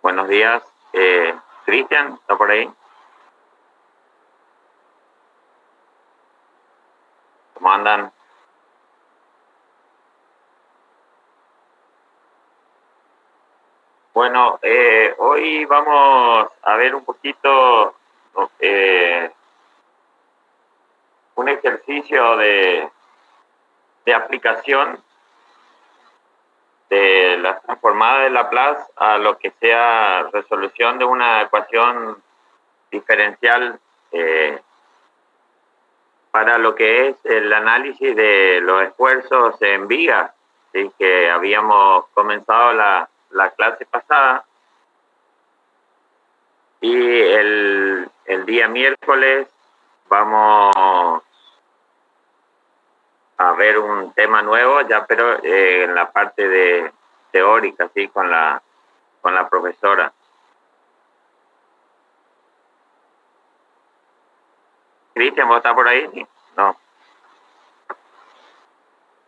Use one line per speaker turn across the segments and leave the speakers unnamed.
Buenos días. Cristian, ¿está por ahí? ¿Cómo andan? Bueno, hoy vamos a ver un poquito un ejercicio de aplicación de las transformadas de Laplace a lo que sea resolución de una ecuación diferencial para lo que es el análisis de los esfuerzos en vigas, ¿sí? Que habíamos comenzado la clase pasada. Y el día miércoles vamos a ver un tema nuevo, ya pero en la parte de teórica, ¿sí? Con la profesora. Cristian, ¿vos estás por ahí? ¿Sí? No.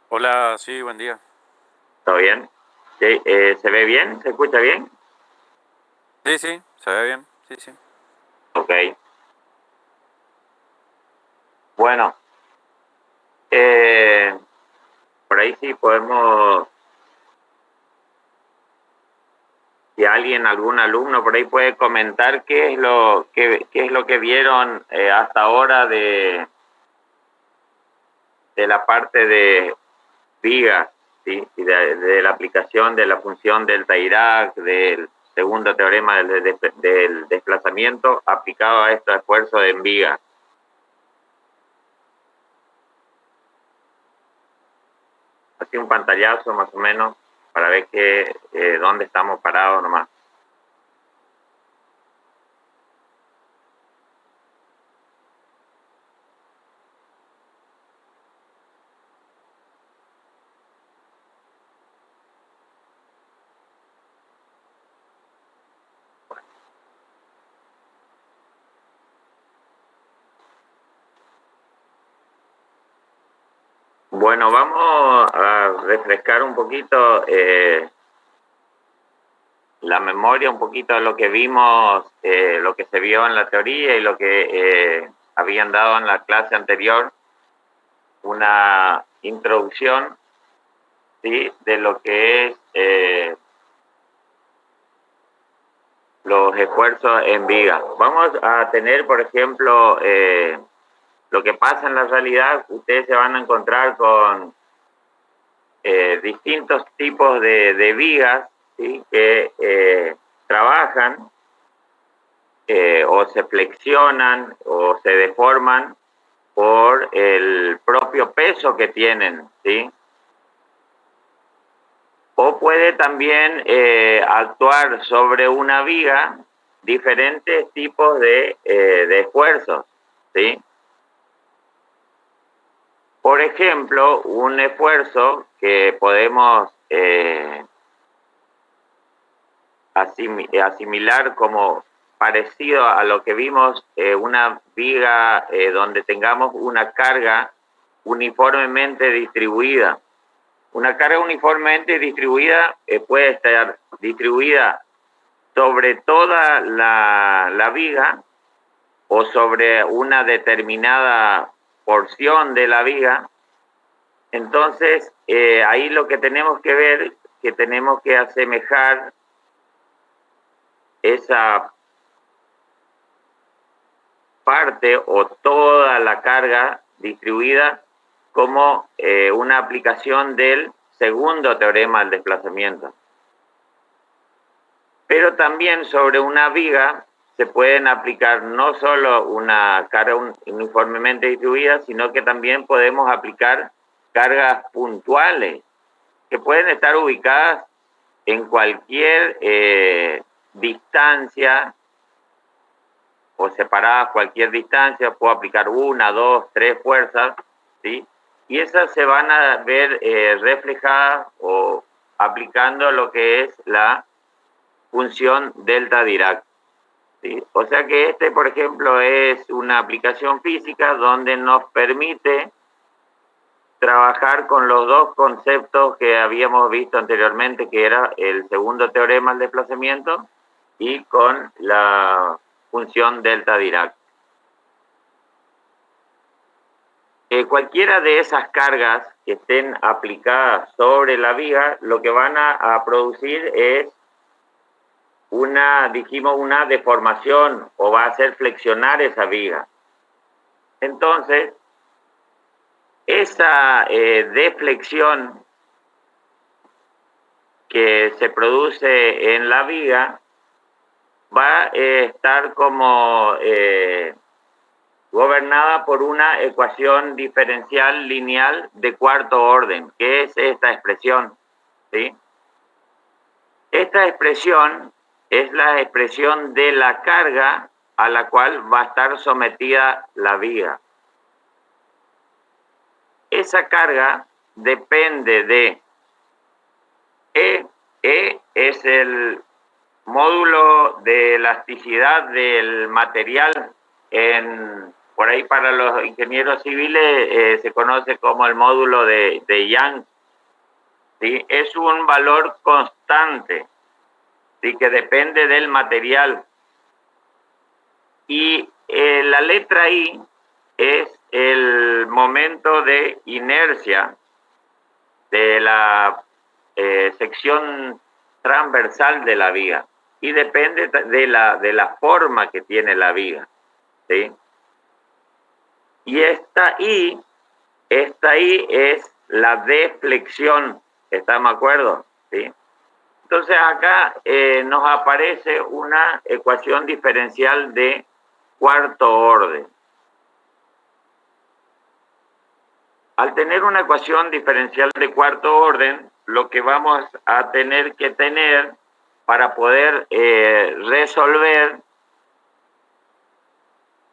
Hola, sí, buen día.
¿Todo bien? ¿Sí? ¿Se ve bien? ¿Se escucha bien?
Sí, sí, se ve bien, sí, sí.
Ok. Bueno, por ahí sí podemos, si alguien, algún alumno por ahí puede comentar qué es lo que vieron hasta ahora de la parte de vigas, ¿sí? Y de la aplicación de la función delta Dirac, del segundo teorema del desplazamiento aplicado a estos esfuerzos en vigas. Así un pantallazo más o menos para ver dónde estamos parados nomás. Bueno, vamos a refrescar un poquito la memoria, un poquito de lo que vimos, lo que se vio en la teoría y lo que habían dado en la clase anterior, una introducción, ¿sí? De lo que es los esfuerzos en vigas. Vamos a tener, por ejemplo, lo que pasa en la realidad. Ustedes se van a encontrar con distintos tipos de vigas, ¿sí? Que trabajan o se flexionan o se deforman por el propio peso que tienen, ¿sí? O puede también actuar sobre una viga diferentes tipos de esfuerzos, ¿sí? Por ejemplo, un esfuerzo que podemos asimilar como parecido a lo que vimos, una viga donde tengamos una carga uniformemente distribuida. Una carga uniformemente distribuida puede estar distribuida sobre toda la viga o sobre una determinada porción de la viga. Entonces, ahí lo que tenemos que ver, que tenemos que asemejar esa parte o toda la carga distribuida como una aplicación del segundo teorema del desplazamiento. Pero también sobre una viga se pueden aplicar no solo una carga uniformemente distribuida, sino que también podemos aplicar cargas puntuales que pueden estar ubicadas en cualquier distancia o separadas cualquier distancia. Puedo aplicar una, dos, tres fuerzas, ¿sí? Y esas se van a ver reflejadas o aplicando lo que es la función delta Dirac, ¿sí? O sea que por ejemplo, es una aplicación física donde nos permite trabajar con los dos conceptos que habíamos visto anteriormente, que era el segundo teorema del desplazamiento y con la función delta Dirac. Cualquiera de esas cargas que estén aplicadas sobre la viga, lo que van a producir es una deformación, o va a hacer flexionar esa viga. Entonces, esa deflexión que se produce en la viga va a estar como gobernada por una ecuación diferencial lineal de cuarto orden, que es esta expresión, ¿sí? Esta expresión es la expresión de la carga a la cual va a estar sometida la viga. Esa carga depende de E. E es el módulo de elasticidad del material. Por ahí para los ingenieros civiles se conoce como el módulo de Young. ¿Sí? Es un valor constante, ¿sí? Que depende del material. Y la letra I es el momento de inercia de la sección transversal de la viga, y depende de la forma que tiene la viga, ¿sí? Y esta I es la deflexión, ¿estamos de acuerdo? ¿Sí? Entonces acá nos aparece una ecuación diferencial de cuarto orden. Al tener una ecuación diferencial de cuarto orden, lo que vamos a tener que tener para poder resolver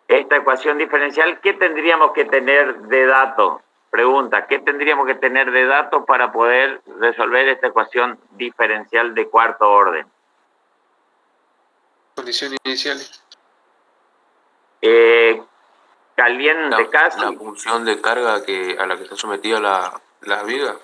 esta ecuación diferencial, ¿qué tendríamos que tener de dato? Pregunta, ¿qué tendríamos que tener de dato para poder resolver esta ecuación diferencial de cuarto orden?
Condiciones iniciales.
Caliente, casi.
La función de carga a la que está sometida la viga.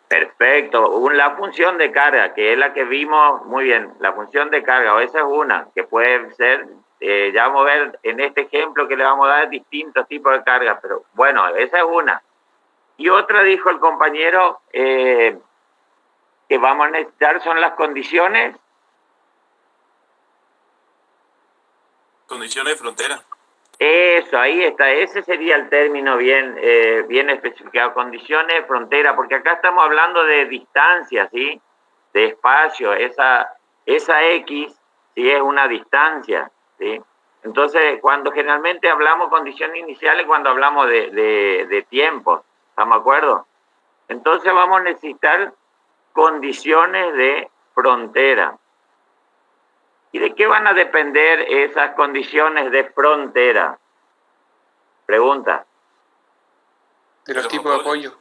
Perfecto, la función de carga, que es la que vimos muy bien, la función de carga, o esa es una, que puede ser, ya vamos a ver en este ejemplo que le vamos a dar distintos tipos de carga, pero bueno, esa es una. Y otra, dijo el compañero, que vamos a necesitar son las condiciones.
Condiciones de frontera.
Eso, ahí está, ese sería el término bien especificado, condiciones de frontera, porque acá estamos hablando de distancia, ¿sí? De espacio, esa X, ¿sí? Es una distancia, ¿sí? Entonces, cuando generalmente hablamos condiciones iniciales, cuando hablamos de tiempo, ¿estamos de acuerdo? Entonces vamos a necesitar condiciones de frontera. ¿Y de qué van a depender esas condiciones de frontera? Pregunta.
De los tipos de apoyo.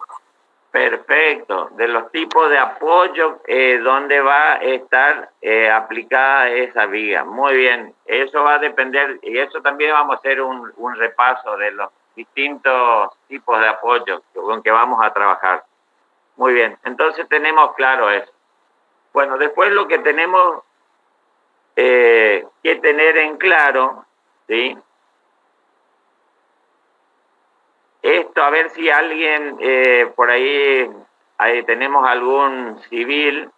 Perfecto. De los tipos de apoyo donde va a estar aplicada esa viga. Muy bien. Eso va a depender, y eso también vamos a hacer un repaso de los distintos tipos de apoyo con que vamos a trabajar. Muy bien. Entonces tenemos claro eso. Bueno, después lo que tenemos que tener en claro, ¿sí? Esto, a ver si alguien por ahí tenemos algún civil,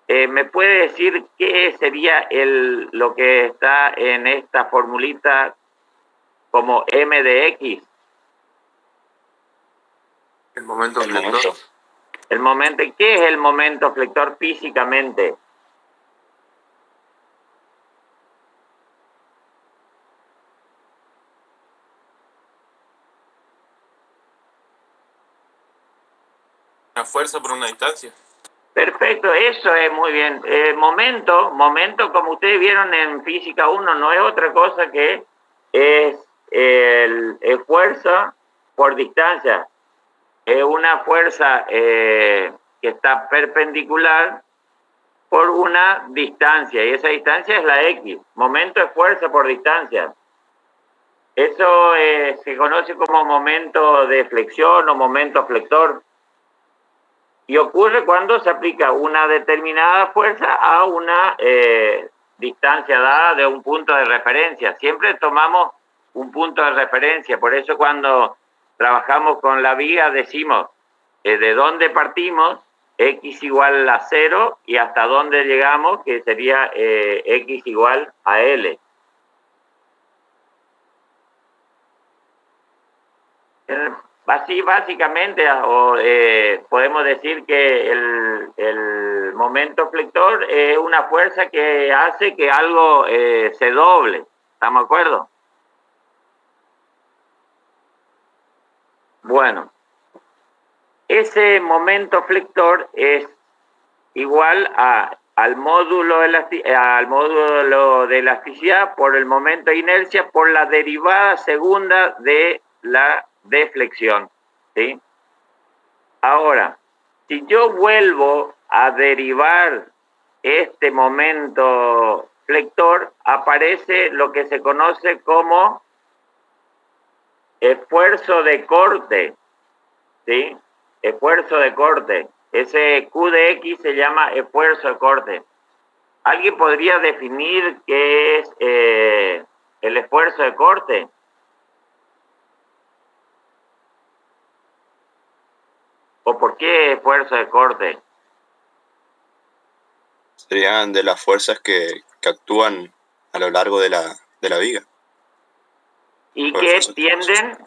¿me puede decir qué sería lo que está en esta formulita como M de X?
El momento flector.
El momento, ¿qué es el momento flector físicamente?
Una fuerza por una distancia.
Perfecto, eso es muy bien. Momento, como ustedes vieron en Física 1, no es otra cosa que es el fuerza por distancia. Es una fuerza que está perpendicular por una distancia, y esa distancia es la X. Momento es fuerza por distancia. Eso se conoce como momento de flexión o momento flector. Y ocurre cuando se aplica una determinada fuerza a una distancia dada de un punto de referencia. Siempre tomamos un punto de referencia, por eso cuando trabajamos con la viga decimos de dónde partimos, x igual a 0, y hasta dónde llegamos, que sería x igual a L. Así básicamente, podemos decir que el momento flector es una fuerza que hace que algo se doble. ¿Estamos de acuerdo? Bueno, ese momento flector es igual al módulo de elasticidad por el momento de inercia por la derivada segunda de la deflexión, ¿sí? Ahora, si yo vuelvo a derivar este momento flector, aparece lo que se conoce como esfuerzo de corte, ¿sí? Esfuerzo de corte. Ese Q de X se llama esfuerzo de corte. ¿Alguien podría definir qué es el esfuerzo de corte? ¿O por qué esfuerzo de corte?
Serían de las fuerzas que actúan a lo largo de la viga.
¿Y qué tienden?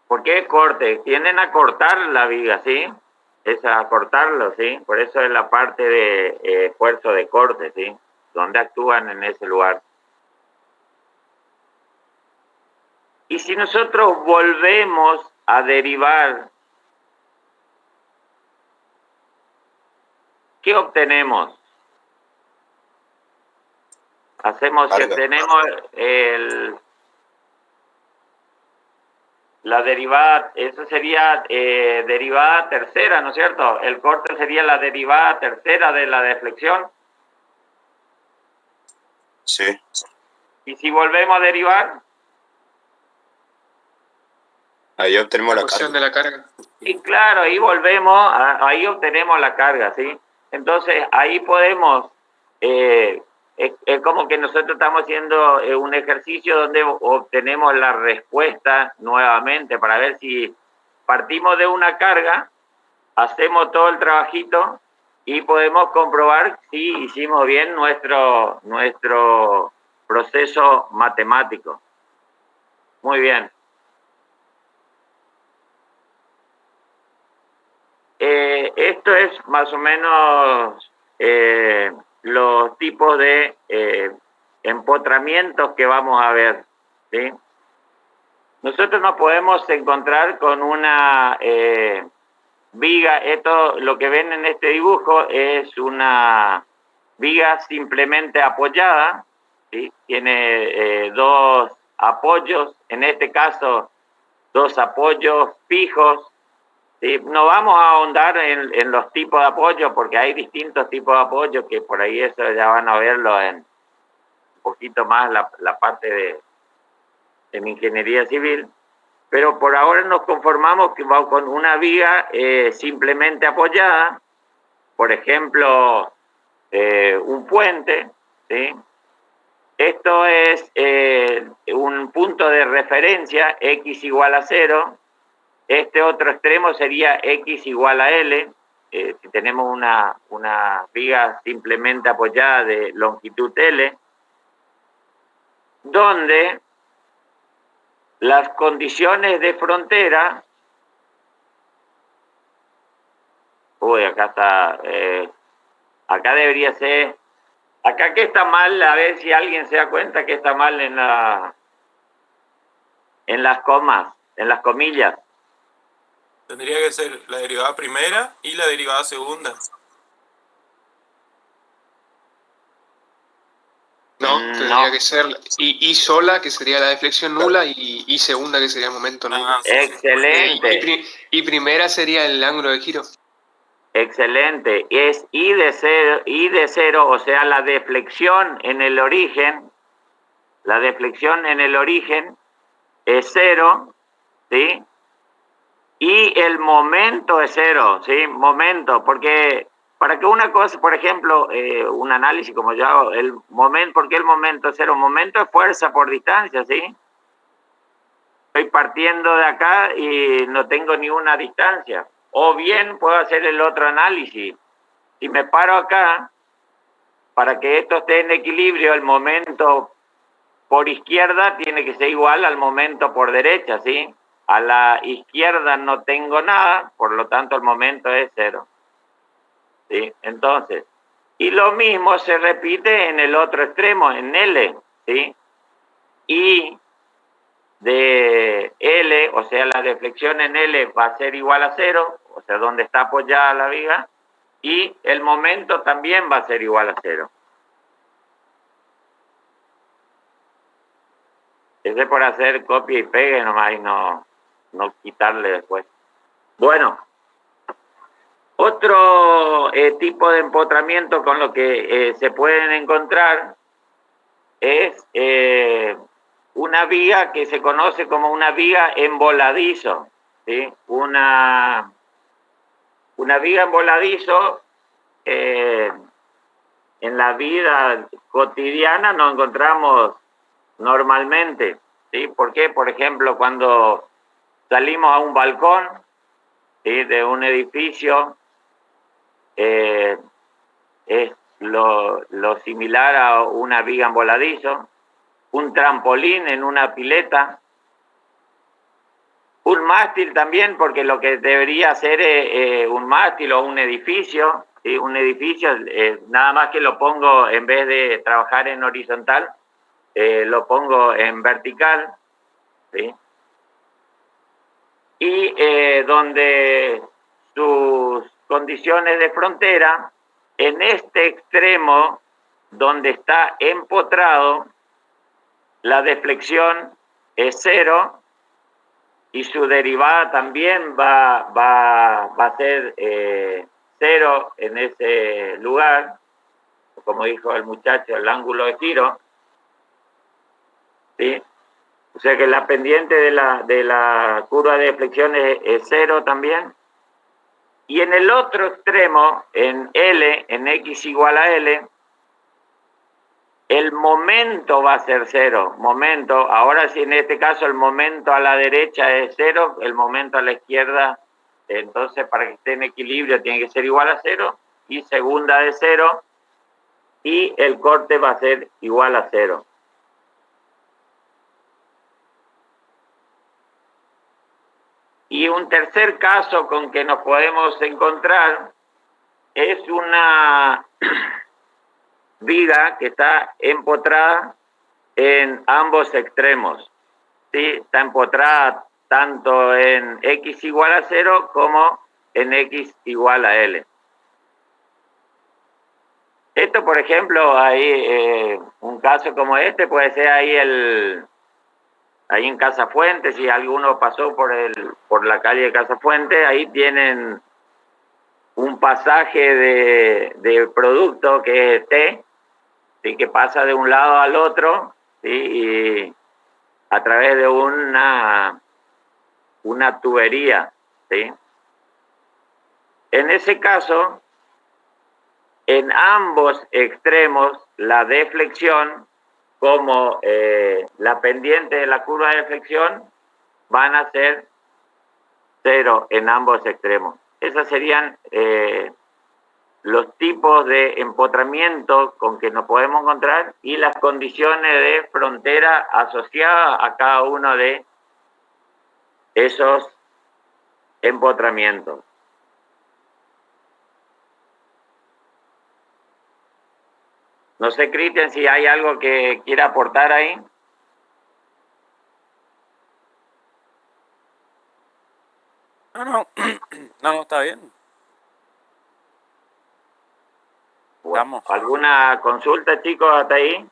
¿Por qué corte? Tienden a cortar la viga, ¿sí? Es a cortarlo, ¿sí? Por eso es la parte de esfuerzo de corte, ¿sí? Donde actúan en ese lugar. Y si nosotros volvemos a derivar, ¿qué obtenemos? Hacemos, si obtenemos la derivada, eso sería derivada tercera, ¿no es cierto? El corte sería la derivada tercera de la deflexión.
Sí.
Y si volvemos a derivar,
ahí obtenemos la
Ecuación de la carga.
y claro, ahí volvemos, ahí obtenemos la carga, ¿sí? Entonces, ahí podemos, es como que nosotros estamos haciendo un ejercicio donde obtenemos la respuesta nuevamente para ver si partimos de una carga, hacemos todo el trabajito y podemos comprobar si hicimos bien nuestro proceso matemático. Muy bien. Esto es más o menos los tipos de empotramientos que vamos a ver, ¿sí? Nosotros nos podemos encontrar con una viga. Esto, lo que ven en este dibujo, es una viga simplemente apoyada, ¿sí? Tiene dos apoyos, en este caso dos apoyos fijos. Sí, no vamos a ahondar en los tipos de apoyo porque hay distintos tipos de apoyo que por ahí eso ya van a verlo en un poquito más la parte de mi ingeniería civil, pero por ahora nos conformamos con una viga simplemente apoyada, por ejemplo, un puente, ¿sí? Esto es un punto de referencia, x igual a 0. Este otro extremo sería x igual a L, si tenemos una viga simplemente apoyada de longitud L, donde las condiciones de frontera, acá está, acá debería ser, acá que está mal, a ver si alguien se da cuenta que está mal en las comas, en las comillas.
Tendría que ser la derivada primera y la derivada segunda.
No, tendría que ser I sola, que sería la deflexión nula, y I segunda, que sería el momento nulo.
Sí,
Excelente.
Y primera sería el ángulo de giro.
Excelente. Es I de cero, o sea, la deflexión en el origen. La deflexión en el origen es 0, ¿sí? Y el momento es cero, ¿sí? Momento, porque para que una cosa, por ejemplo, un análisis como yo hago, el momento, ¿por qué el momento es cero? Momento es fuerza por distancia, ¿sí? Estoy partiendo de acá y no tengo ni una distancia. O bien puedo hacer el otro análisis. Si me paro acá, para que esto esté en equilibrio, el momento por izquierda tiene que ser igual al momento por derecha, ¿sí? A la izquierda no tengo nada, por lo tanto el momento es cero, ¿sí? Entonces, y lo mismo se repite en el otro extremo, en L, ¿sí? Y de L, o sea, la deflexión en L va a ser igual a cero, o sea, donde está apoyada la viga, y el momento también va a ser igual a cero. Ese por hacer copia y pegue nomás y no quitarle después. Bueno, otro tipo de empotramiento con lo que se pueden encontrar es una viga que se conoce como una viga en voladizo, ¿sí? Una viga en voladizo en la vida cotidiana nos encontramos normalmente, ¿sí? ¿Por qué? Por ejemplo, cuando salimos a un balcón, ¿sí?, de un edificio, es lo similar a una viga en voladizo, un trampolín en una pileta, un mástil también, porque lo que debería ser un mástil o un edificio, ¿sí? Un edificio, nada más que lo pongo, en vez de trabajar en horizontal, lo pongo en vertical, ¿sí? Y donde sus condiciones de frontera, en este extremo donde está empotrado, la deflexión es cero y su derivada también va a ser cero en ese lugar, como dijo el muchacho, el ángulo de giro, ¿sí? O sea que la pendiente de la curva de deflexión es cero también. Y en el otro extremo, en L, en X igual a L, el momento va a ser cero. Momento, ahora sí, en este caso el momento a la derecha es cero, el momento a la izquierda, entonces para que esté en equilibrio tiene que ser igual a cero, y segunda de cero, y el corte va a ser igual a cero. Y un tercer caso con que nos podemos encontrar es una viga que está empotrada en ambos extremos, ¿sí? Está empotrada tanto en X igual a 0 como en X igual a L. Esto, por ejemplo, ahí un caso como este puede ser ahí en Casa Fuente, si alguno pasó por la calle de Casa Fuente, ahí tienen un pasaje de producto que es T, ¿sí?, que pasa de un lado al otro, ¿sí?, y a través de una tubería, ¿sí? En ese caso, en ambos extremos, la deflexión como la pendiente de la curva de deflexión van a ser cero en ambos extremos. Esos serían los tipos de empotramiento con que nos podemos encontrar y las condiciones de frontera asociadas a cada uno de esos empotramientos. No sé, Cristian, si hay algo que quiera aportar ahí.
No, está bien.
Bueno, ¿alguna consulta, chicos, hasta ahí?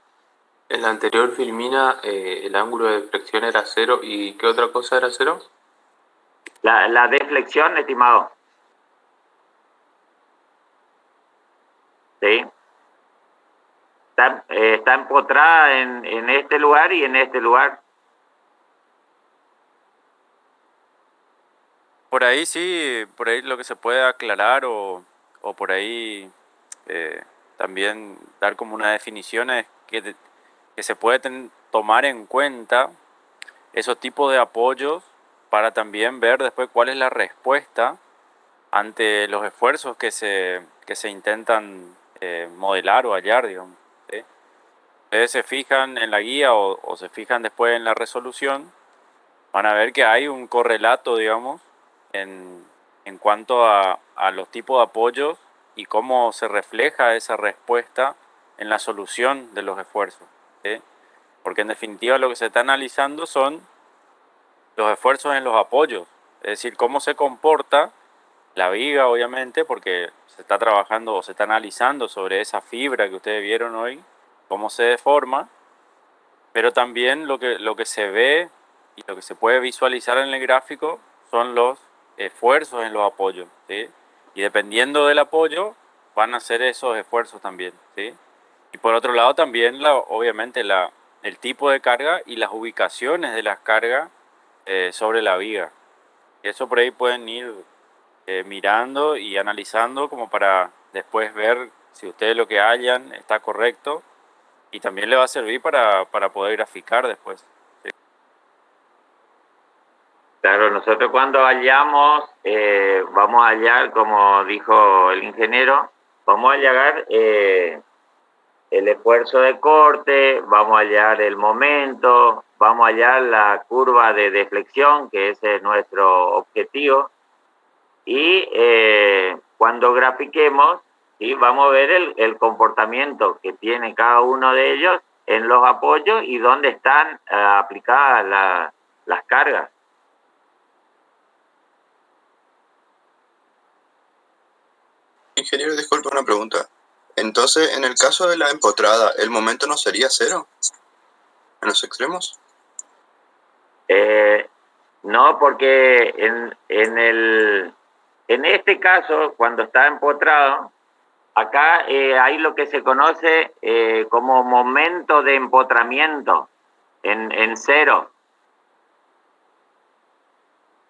En la anterior filmina el ángulo de deflexión era cero, ¿y qué otra cosa era cero?
La deflexión, estimado. ¿Sí? Está empotrada en este lugar y en este lugar.
Por ahí sí, por ahí lo que se puede aclarar o por ahí también dar como una definición es que se puede tomar en cuenta esos tipos de apoyos para también ver después cuál es la respuesta ante los esfuerzos que se intentan modelar o hallar, digamos, ¿sí? Ustedes se fijan en la guía o se fijan después en la resolución, van a ver que hay un correlato, digamos, en cuanto a los tipos de apoyos y cómo se refleja esa respuesta en la solución de los esfuerzos, ¿sí? Porque en definitiva lo que se está analizando son los esfuerzos en los apoyos, es decir, cómo se comporta la viga, obviamente, porque se está trabajando o se está analizando sobre esa fibra que ustedes vieron hoy, cómo se deforma, pero también lo que se ve y lo que se puede visualizar en el gráfico son los esfuerzos en los apoyos, ¿sí? Y dependiendo del apoyo, van a ser esos esfuerzos también, ¿sí? Y por otro lado también, obviamente, el tipo de carga y las ubicaciones de las cargas sobre la viga. Eso por ahí pueden ir mirando y analizando como para después ver si ustedes lo que hallan está correcto y también le va a servir para poder graficar después. ¿Sí?
Claro, nosotros cuando hallamos, vamos a hallar, como dijo el ingeniero, vamos a hallar el esfuerzo de corte, vamos a hallar el momento, vamos a hallar la curva de deflexión, que ese es nuestro objetivo, y cuando grafiquemos, ¿sí?, vamos a ver el comportamiento que tiene cada uno de ellos en los apoyos y dónde están aplicadas las cargas.
Ingeniero, disculpe una pregunta. Entonces, en el caso de la empotrada, ¿el momento no sería cero en los extremos?
No, porque en este caso, cuando está empotrado, acá hay lo que se conoce como momento de empotramiento en cero,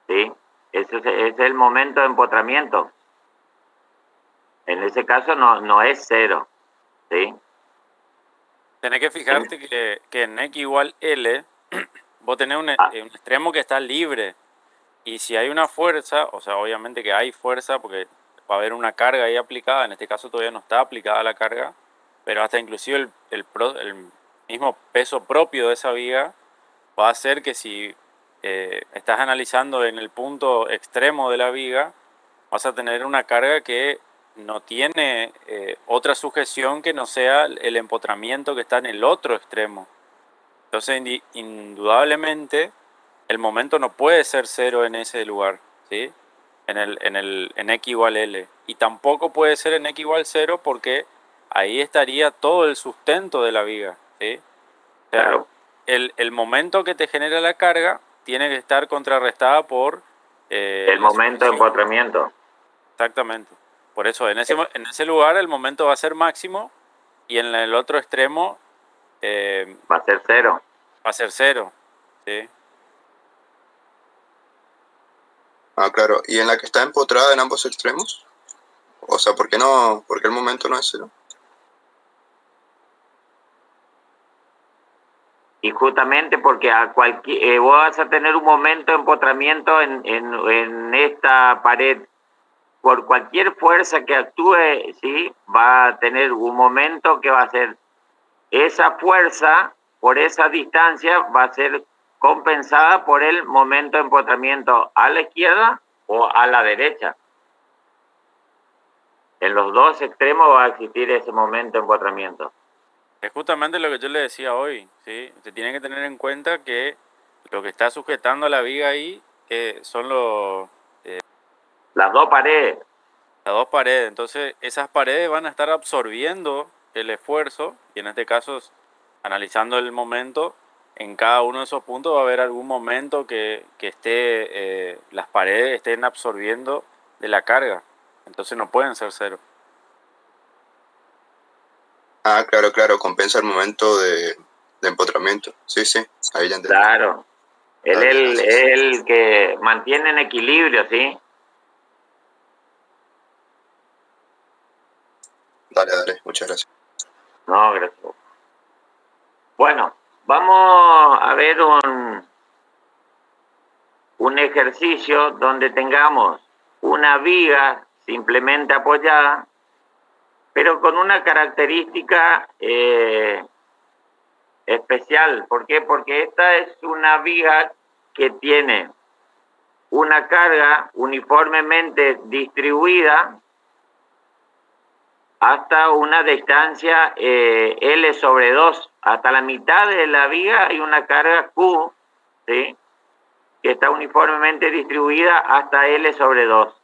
¿sí? Ese es el momento de empotramiento. En ese caso no es cero, ¿sí?
Tenés que fijarte que en X igual L, vos tenés un extremo que está libre. Y si hay una fuerza, o sea, obviamente que hay fuerza porque va a haber una carga ahí aplicada, en este caso todavía no está aplicada la carga, pero hasta inclusive el mismo peso propio de esa viga va a hacer que si estás analizando en el punto extremo de la viga, vas a tener una carga que no tiene otra sujeción que no sea el empotramiento que está en el otro extremo. Entonces, indudablemente, el momento no puede ser cero en ese lugar, ¿sí? En X igual L. Y tampoco puede ser en X igual 0 porque ahí estaría todo el sustento de la viga, ¿sí? O sea,
Claro.
el momento que te genera la carga tiene que estar contrarrestada por
El
la
momento de
sujeción.
empotramiento.
Exactamente. Por eso, en ese lugar el momento va a ser máximo y en el otro extremo
Va a ser cero.
va a ser 0, ¿sí?
Ah, claro. ¿Y en la que está empotrada en ambos extremos? O sea, ¿por qué el momento no es cero?
Y justamente porque vos vas a tener un momento de empotramiento en esta pared. Por cualquier fuerza que actúe, ¿sí?, va a tener un momento que va a ser esa fuerza, por esa distancia, va a ser compensada por el momento de empotramiento a la izquierda o a la derecha. En los dos extremos va a existir ese momento de empotramiento.
Es justamente lo que yo le decía hoy, ¿sí? Se tiene que tener en cuenta que lo que está sujetando a la viga ahí son
Las dos paredes.
las dos paredes. Entonces, esas paredes van a estar absorbiendo el esfuerzo y en este caso, analizando el momento, en cada uno de esos puntos va a haber algún momento que las paredes estén absorbiendo de la carga. Entonces no pueden ser cero.
Ah, claro, compensa el momento de empotramiento. Sí, ahí ya entendí.
Claro. Es el que mantiene en equilibrio, ¿sí?
Dale, muchas gracias.
No, gracias. Bueno, vamos a ver un ejercicio donde tengamos una viga simplemente apoyada, pero con una característica especial. ¿Por qué? Porque esta es una viga que tiene una carga uniformemente distribuida hasta una distancia L sobre 2. Hasta la mitad de la viga hay una carga Q, ¿sí?, que está uniformemente distribuida hasta L sobre 2.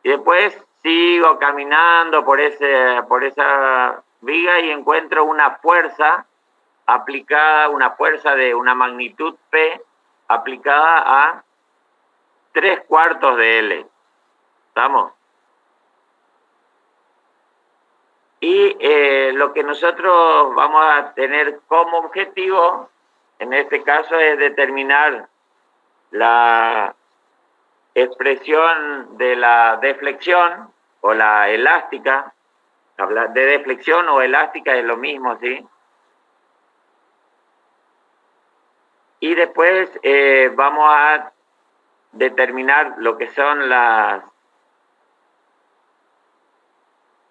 Y después sigo caminando por esa viga y encuentro una fuerza aplicada, una fuerza de una magnitud P aplicada a 3/4 de L. ¿Estamos? Y lo que nosotros vamos a tener como objetivo, en este caso, es determinar la expresión de la deflexión o la elástica. Hablar de deflexión o elástica es lo mismo, ¿sí? Y después vamos a determinar lo que son las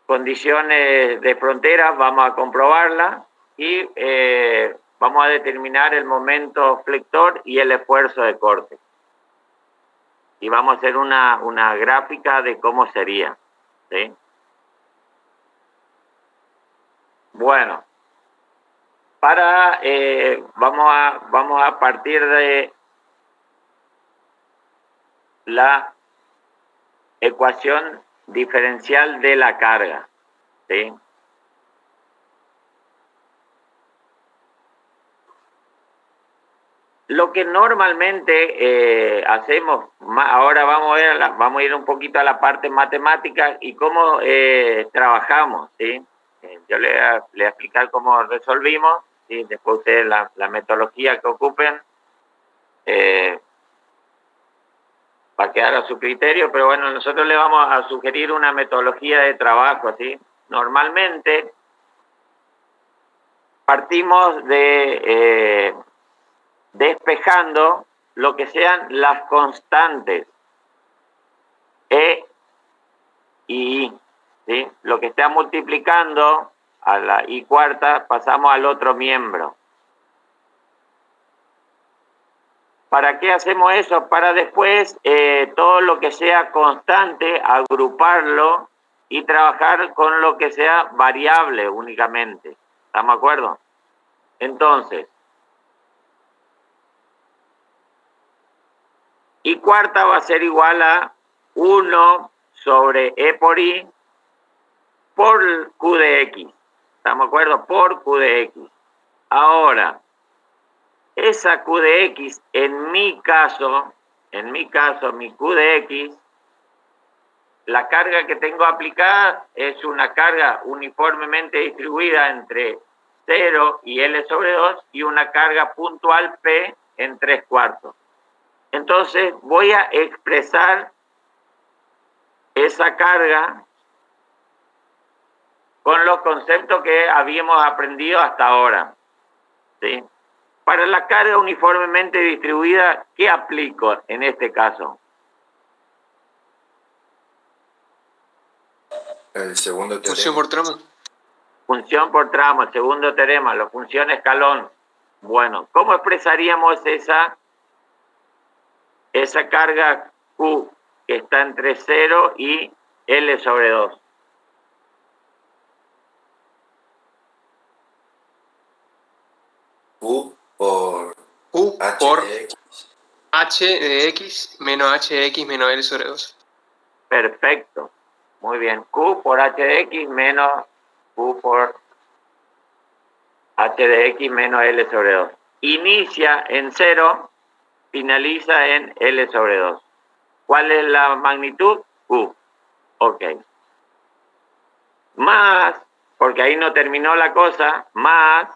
condiciones de frontera, vamos a comprobarlas y vamos a determinar el momento flector y el esfuerzo de corte. Y vamos a hacer una gráfica de cómo sería, ¿sí? Bueno, vamos a partir de la ecuación diferencial de la carga, ¿sí? Lo que normalmente hacemos, ahora vamos a ir un poquito a la parte matemática y cómo trabajamos, ¿sí? Yo le voy a explicar cómo resolvimos, ¿sí? Después ustedes la metodología que ocupen va a quedar a su criterio, pero bueno, nosotros le vamos a sugerir una metodología de trabajo, ¿sí? Normalmente partimos de despejando lo que sean las constantes E y I, ¿sí? Lo que está multiplicando a la I cuarta, pasamos al otro miembro. ¿Para qué hacemos eso? Para después todo lo que sea constante, agruparlo y trabajar con lo que sea variable únicamente. ¿Estamos de acuerdo? Entonces, I cuarta va a ser igual a 1 sobre E por I por Q de X. ¿Estamos de acuerdo? Por Q de X. Ahora, esa Q de X, en mi caso, mi Q de X, la carga que tengo aplicada es una carga uniformemente distribuida entre 0 y L sobre 2 y una carga puntual P en 3/4. Entonces voy a expresar esa carga con los conceptos que habíamos aprendido hasta ahora, ¿sí? Para la carga uniformemente distribuida, ¿qué aplico en este caso?
El segundo teorema.
Función por tramo.
Función por tramo, el segundo teorema, la función escalón. Bueno, ¿cómo expresaríamos esa carga Q que está entre 0 y L sobre 2?
Q por
Q
H
por
de X.
H de X menos H de X menos L sobre 2.
Perfecto. Muy bien. Q por H de X menos Q por H de X menos L sobre 2. Inicia en 0, finaliza en L sobre 2. ¿Cuál es la magnitud? Q. Ok. Más, porque ahí no terminó la cosa, más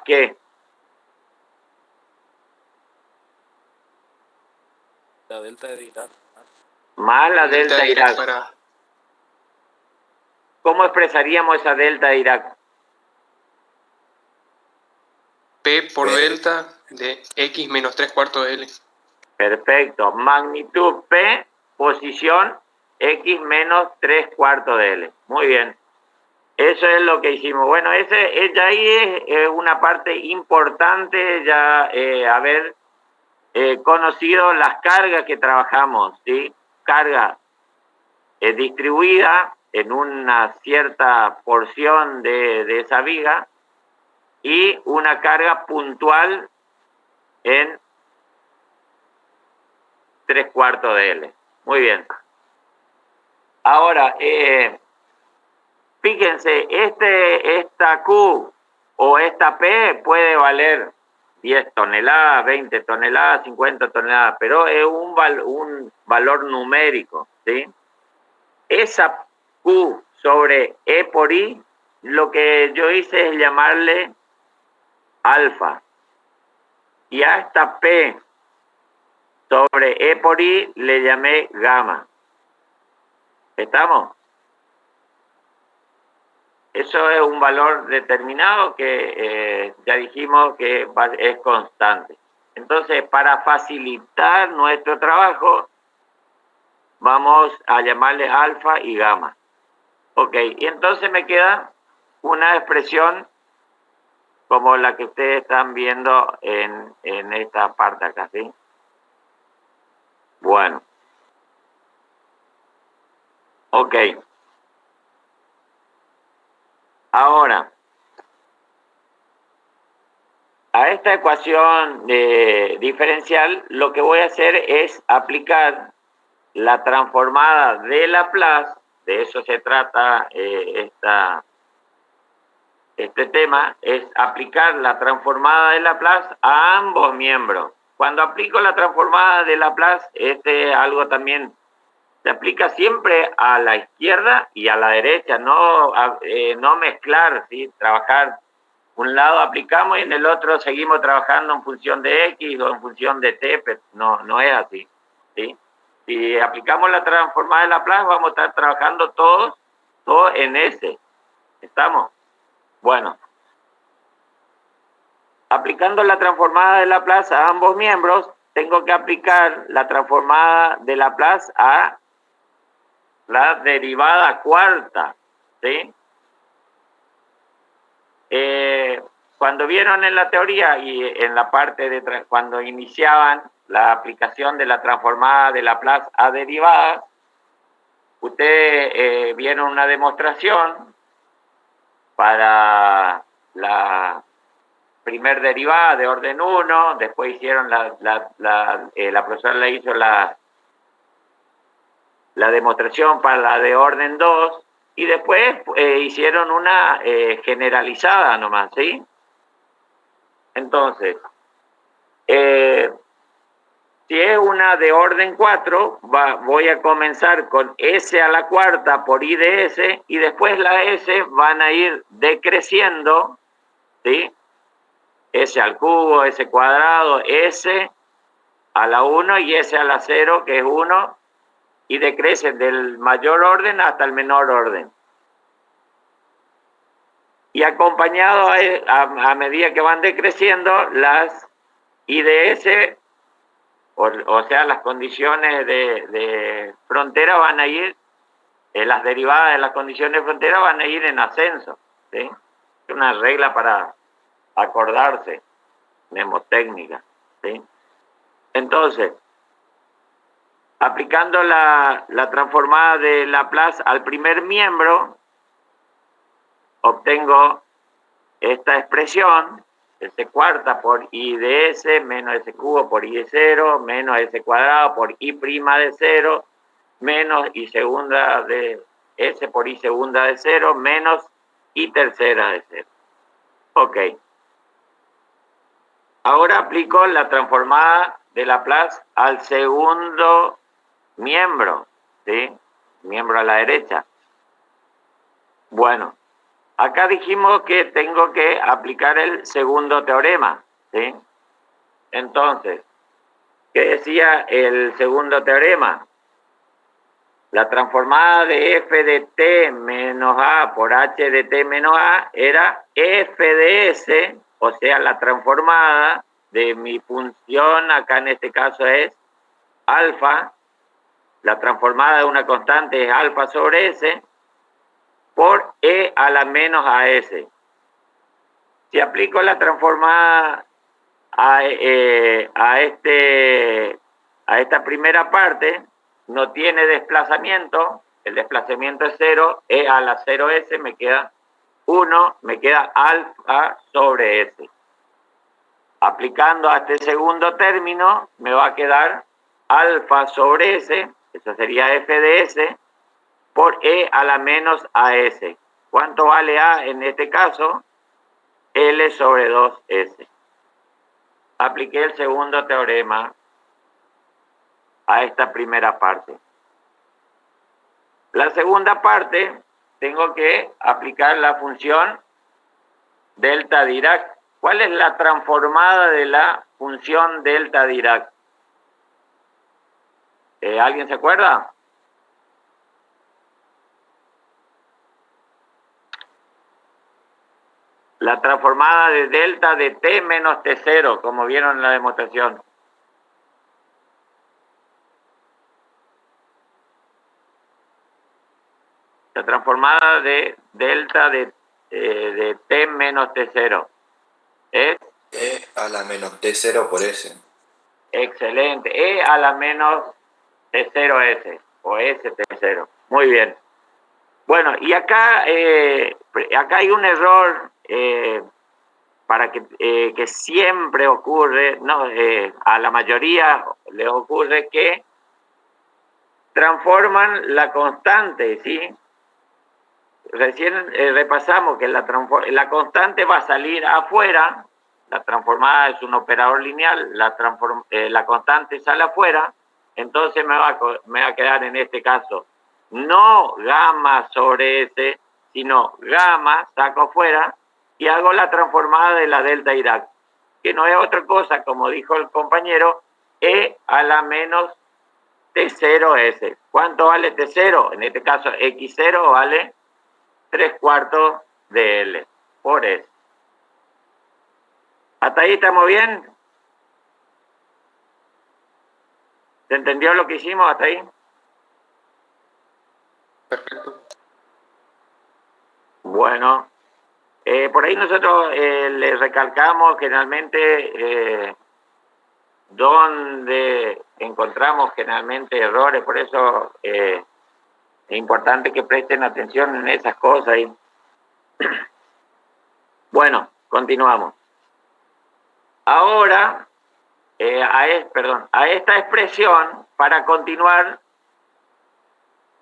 ¿qué?
La delta de Dirac.
Más la delta de Dirac.
para
¿Cómo expresaríamos esa delta de Dirac?
P por
P.
delta de X menos 3/4 de L.
Perfecto. Magnitud P, posición X menos 3/4 de L. Muy bien. Eso es lo que hicimos. Bueno, ya ahí es una parte importante ya haber conocido las cargas que trabajamos, ¿sí? Carga distribuida en una cierta porción de esa viga y una carga puntual en 3/4 de L. Muy bien. Ahora, fíjense, esta Q o esta P puede valer 10 toneladas, 20 toneladas, 50 toneladas, pero es un valor numérico, ¿sí? Esa Q sobre E por I, lo que yo hice es llamarle alfa. Y a esta P sobre E por I le llamé gamma. ¿Estamos? Eso es un valor determinado que ya dijimos que es constante. Entonces, para facilitar nuestro trabajo, vamos a llamarle alfa y gamma. Ok, y entonces me queda una expresión como la que ustedes están viendo en esta parte acá, ¿sí? Bueno. Ok. Ahora, a esta ecuación diferencial, lo que voy a hacer es aplicar la transformada de Laplace, de eso se trata este tema, es aplicar la transformada de Laplace a ambos miembros. Cuando aplico la transformada de Laplace, algo también se aplica siempre a la izquierda y a la derecha, no mezclar, ¿sí? Trabajar un lado aplicamos y en el otro seguimos trabajando en función de X o en función de T, pero no es así, ¿sí? Si aplicamos la transformada de Laplace, vamos a estar trabajando todos en S. ¿Estamos? Bueno. Aplicando la transformada de Laplace a ambos miembros, tengo que aplicar la transformada de Laplace a la derivada cuarta, ¿sí? Cuando vieron en la teoría y en la parte de cuando iniciaban la aplicación de la transformada de Laplace a derivadas, ustedes vieron una demostración para la primer derivada de orden 1, después hicieron la profesora le hizo la demostración para la de orden 2 y después hicieron una generalizada nomás, ¿sí? Entonces, si es una de orden 4, voy a comenzar con S a la cuarta por I de S y después las S van a ir decreciendo, ¿sí? S al cubo, S cuadrado, S a la 1 y S a la 0, que es 1, y decrecen del mayor orden hasta el menor orden. Y acompañado a medida que van decreciendo, las IDS, o sea, las condiciones de frontera van a ir, las derivadas de las condiciones de frontera van a ir en ascenso, ¿sí? Es una regla para acordarse, mnemotécnica, ¿sí? Entonces, aplicando la transformada de Laplace al primer miembro, obtengo esta expresión, S cuarta por I de S, menos S cubo por I de 0, menos S cuadrado por I prima de 0, menos I segunda de S por I segunda de 0, menos I tercera de 0. Ok. Ahora aplico la transformada de Laplace al segundo miembro, ¿sí? Miembro a la derecha. Bueno, acá dijimos que tengo que aplicar el segundo teorema, ¿sí? Entonces, ¿Qué decía el segundo teorema? La transformada de f de t menos a por h de t menos a era f de s, o sea, la transformada de mi función, acá en este caso es alfa, la transformada de una constante es alfa sobre s, por e a la menos a s. Si aplico la transformada a esta primera parte, no tiene desplazamiento, el desplazamiento es 0, e a la 0s me queda 1, me queda alfa sobre s. Aplicando a este segundo término, me va a quedar alfa sobre s, eso sería f de s, por e a la menos as. ¿Cuánto vale a en este caso? L sobre 2s. Apliqué el segundo teorema a esta primera parte. La segunda parte, tengo que aplicar la función delta Dirac. ¿Cuál es la transformada de la función delta Dirac? ¿Alguien se acuerda? La transformada de delta de t menos t0, como vieron en la demostración. La transformada de delta de t menos t0 es
E a la menos T0 por S.
excelente. E a la menos t0s o st0. Muy bien. Bueno, y acá hay un error para que siempre ocurre, no, a la mayoría les ocurre que transforman la constante, ¿sí? Recién repasamos que la constante va a salir afuera, la transformada es un operador lineal, la constante sale afuera, entonces me va a quedar en este caso no gamma sobre S, sino gamma, saco afuera y hago la transformada de la delta Dirac, que no es otra cosa, como dijo el compañero, e a la menos t0s. ¿Cuánto vale t0? En este caso x0 vale 3/4 de L por S. ¿Hasta ahí estamos bien? ¿Se entendió lo que hicimos hasta ahí?
Perfecto.
Bueno, por ahí nosotros les recalcamos generalmente donde encontramos generalmente errores, por eso es importante que presten atención en esas cosas. Bueno, continuamos. Ahora, a esta expresión, para continuar,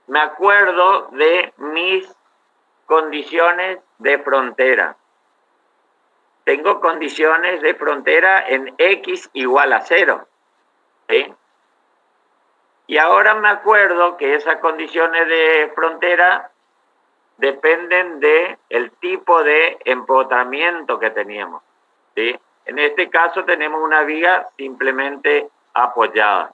me acuerdo de mis condiciones de frontera. Tengo condiciones de frontera en x igual a 0. ¿Sí? Y ahora me acuerdo que esas condiciones de frontera dependen del tipo de empotramiento que teníamos. ¿Sí? En este caso tenemos una viga simplemente apoyada.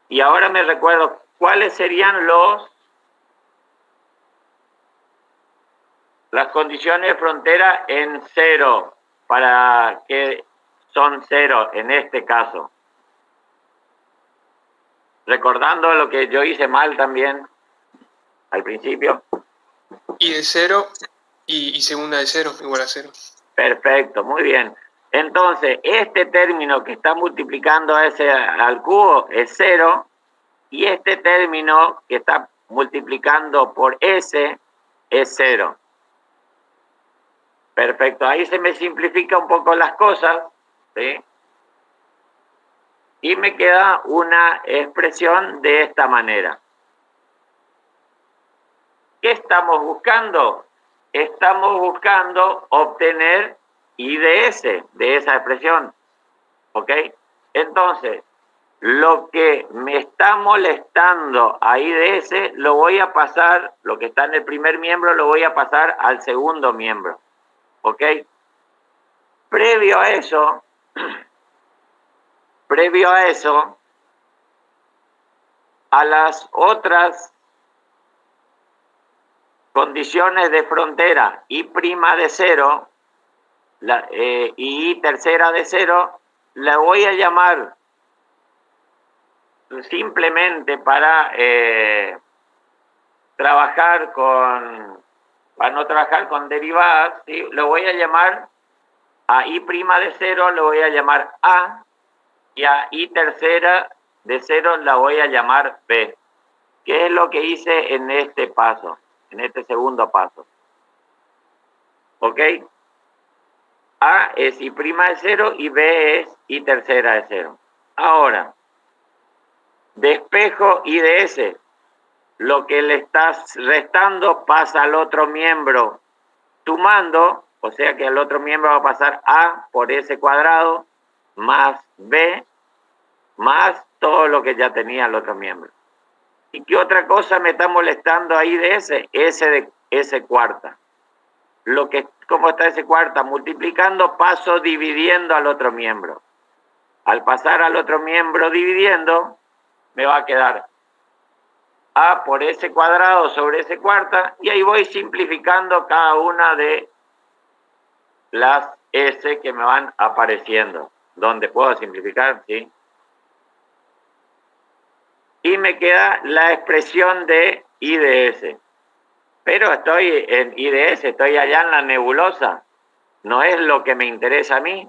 Y ahora me recuerdo cuáles serían las condiciones de frontera en 0, para que son 0 en este caso. Recordando lo que yo hice mal también al principio.
Y de 0 y segunda de 0 igual a 0.
Perfecto, muy bien. Entonces, este término que está multiplicando a S al cubo es 0, y este término que está multiplicando por S es 0. Perfecto, ahí se me simplifica un poco las cosas, ¿sí? Y me queda una expresión de esta manera. ¿Qué estamos buscando? Estamos buscando obtener I de S, de esa expresión. ¿Ok? Entonces, lo que me está molestando a I de S, lo voy a pasar, lo que está en el primer miembro, lo voy a pasar al segundo miembro. ¿Ok? Previo a eso, a las otras condiciones de frontera, I' de 0 y I tercera de 0, la voy a llamar simplemente para no trabajar con derivadas, ¿sí? Lo voy a llamar a I' de 0, lo voy a llamar A, y a I tercera de 0 la voy a llamar B. ¿Qué es lo que hice en este paso, en este segundo paso? ¿Ok? A es I' de 0 y B es I tercera de 0. Ahora, despejo I de S. Lo que le estás restando pasa al otro miembro sumando, o sea que al otro miembro va a pasar A por S cuadrado más B más todo lo que ya tenía el otro miembro. ¿Y qué otra cosa me está molestando ahí de S? S de S cuarta. ¿Cómo está S cuarta? Multiplicando, paso dividiendo al otro miembro. Al pasar al otro miembro dividiendo, me va a quedar A por S cuadrado sobre S cuarta, y ahí voy simplificando cada una de las S que me van apareciendo. ¿Dónde puedo simplificar? ¿Sí? Y me queda la expresión de I de S. Pero estoy en I de S, estoy allá en la nebulosa. No es lo que me interesa a mí.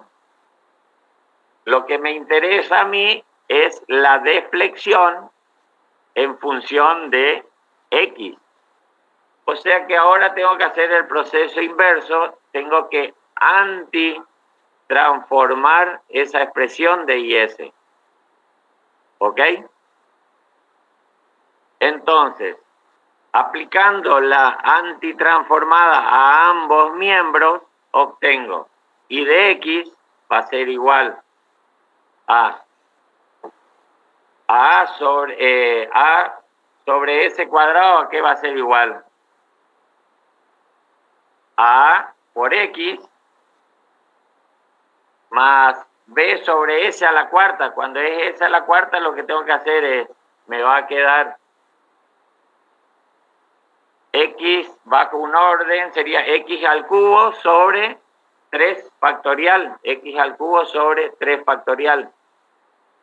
Lo que me interesa a mí es la deflexión en función de X. O sea que ahora tengo que hacer el proceso inverso, tengo que antitransformar esa expresión de IS. ¿Ok? Entonces, aplicando la antitransformada a ambos miembros, obtengo I de X va a ser igual a sobre S cuadrado, ¿a qué va a ser igual? A por X más B sobre S a la cuarta. Cuando es S a la cuarta, lo que tengo que hacer es, me va a quedar X bajo un orden, sería X al cubo sobre 3 factorial. X al cubo sobre 3 factorial.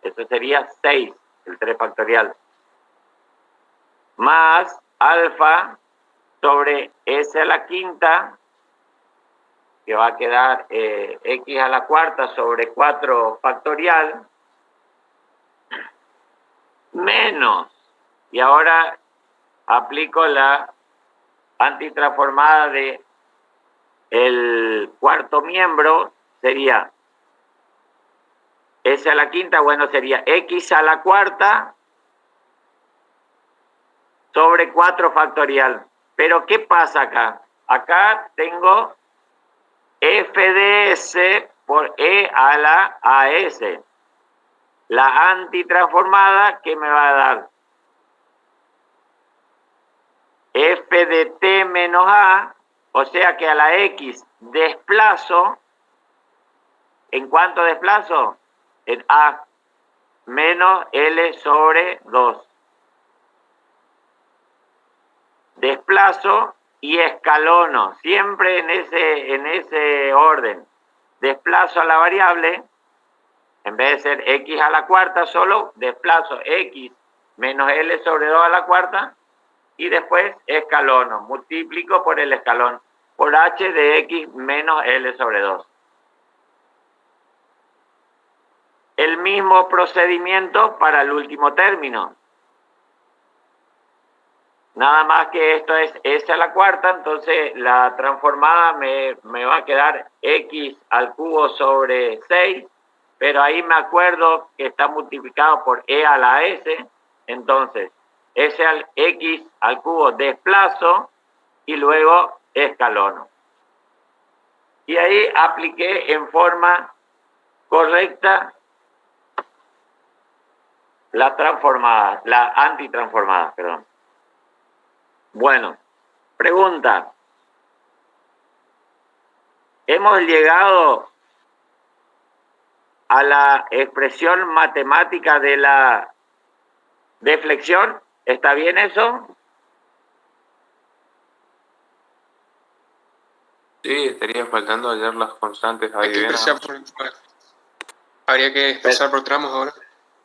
Eso sería 6, el 3 factorial. Más alfa sobre S a la quinta, que va a quedar X a la cuarta sobre 4 factorial, menos, y ahora aplico la antitransformada de el cuarto miembro, sería S a la quinta, bueno, sería X a la cuarta sobre 4 factorial. Pero ¿qué pasa acá? Acá tengo F de S por E a la AS. La antitransformada, ¿qué me va a dar? F de T menos A, o sea que a la X desplazo. ¿En cuánto desplazo? En A menos L sobre 2. Desplazo y escalono, siempre en ese orden. Desplazo a la variable, en vez de ser X a la cuarta, solo desplazo X menos L sobre 2 a la cuarta, y después escalono, multiplico por el escalón, por H de X menos L sobre 2. El mismo procedimiento para el último término. Nada más que esto es S a la cuarta, entonces la transformada me va a quedar X al cubo sobre 6, pero ahí me acuerdo que está multiplicado por E a la S, entonces S al X al cubo desplazo y luego escalono. Y ahí apliqué en forma correcta la transformada, la antitransformada, perdón. Bueno, pregunta. Hemos llegado a la expresión matemática de la deflexión. ¿Está bien eso?
Sí, estaría faltando hallar las constantes ahí.
Hay que expresar habría que expresar por tramos ahora.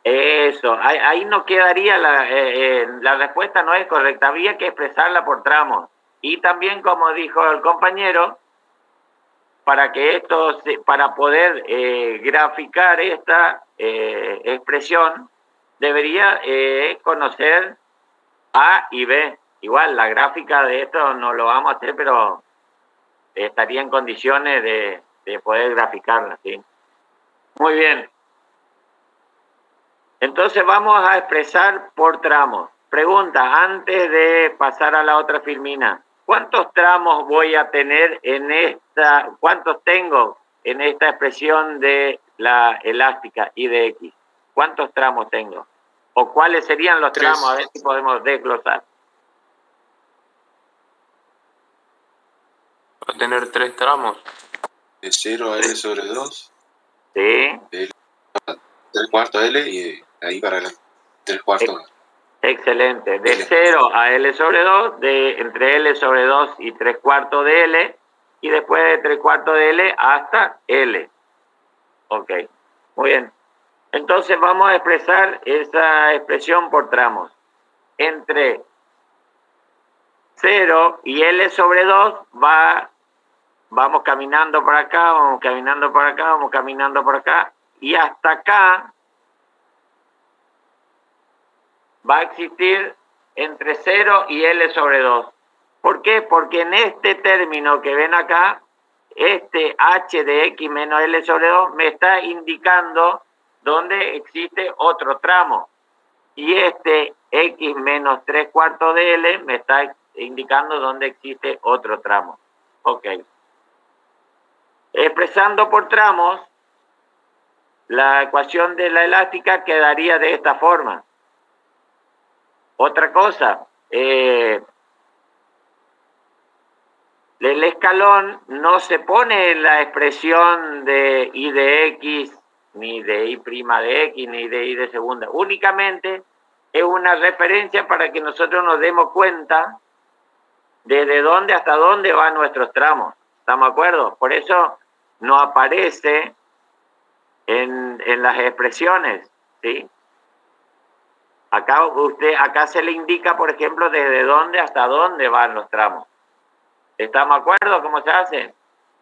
Eso, ahí no quedaría, la respuesta no es correcta, habría que expresarla por tramos. Y también, como dijo el compañero, para que para poder graficar esta expresión, debería conocer A y B. Igual, la gráfica de esto no lo vamos a hacer, pero estaría en condiciones de poder graficarla, ¿sí? Muy bien. Entonces vamos a expresar por tramos. Pregunta, antes de pasar a la otra filmina, ¿cuántos tramos voy a tener cuántos tengo en esta expresión de la elástica y de X? ¿Cuántos tramos tengo? ¿O cuáles serían los
3.
tramos? A ver si podemos desglosar.
Va a tener 3 tramos.
De 0 a L sobre 2,
¿Sí?
3 cuartos L y ahí para adelante. 3 cuartos.
Excelente. De
L.
0 a L sobre 2, entre L sobre 2 y 3 cuartos de L, y después de 3 cuartos de L hasta L. Ok, muy bien. Entonces vamos a expresar esa expresión por tramos. Entre 0 y L sobre 2 vamos caminando por acá, vamos caminando por acá, vamos caminando por acá, y hasta acá va a existir entre 0 y L sobre 2. ¿Por qué? Porque en este término que ven acá, este h de x menos L sobre 2 me está indicando dónde existe otro tramo. Y este x menos 3 cuartos de L me está indicando dónde existe otro tramo. Ok. Expresando por tramos, la ecuación de la elástica quedaría de esta forma. Otra cosa, el escalón no se pone en la expresión de y de x, ni de y' de x, ni de y de segunda. Únicamente es una referencia para que nosotros nos demos cuenta desde dónde hasta dónde van nuestros tramos. ¿Estamos de acuerdo? Por eso no aparece en las expresiones, ¿sí? Acá se le indica, por ejemplo, desde dónde hasta dónde van los tramos. ¿Estamos de acuerdo cómo se hace?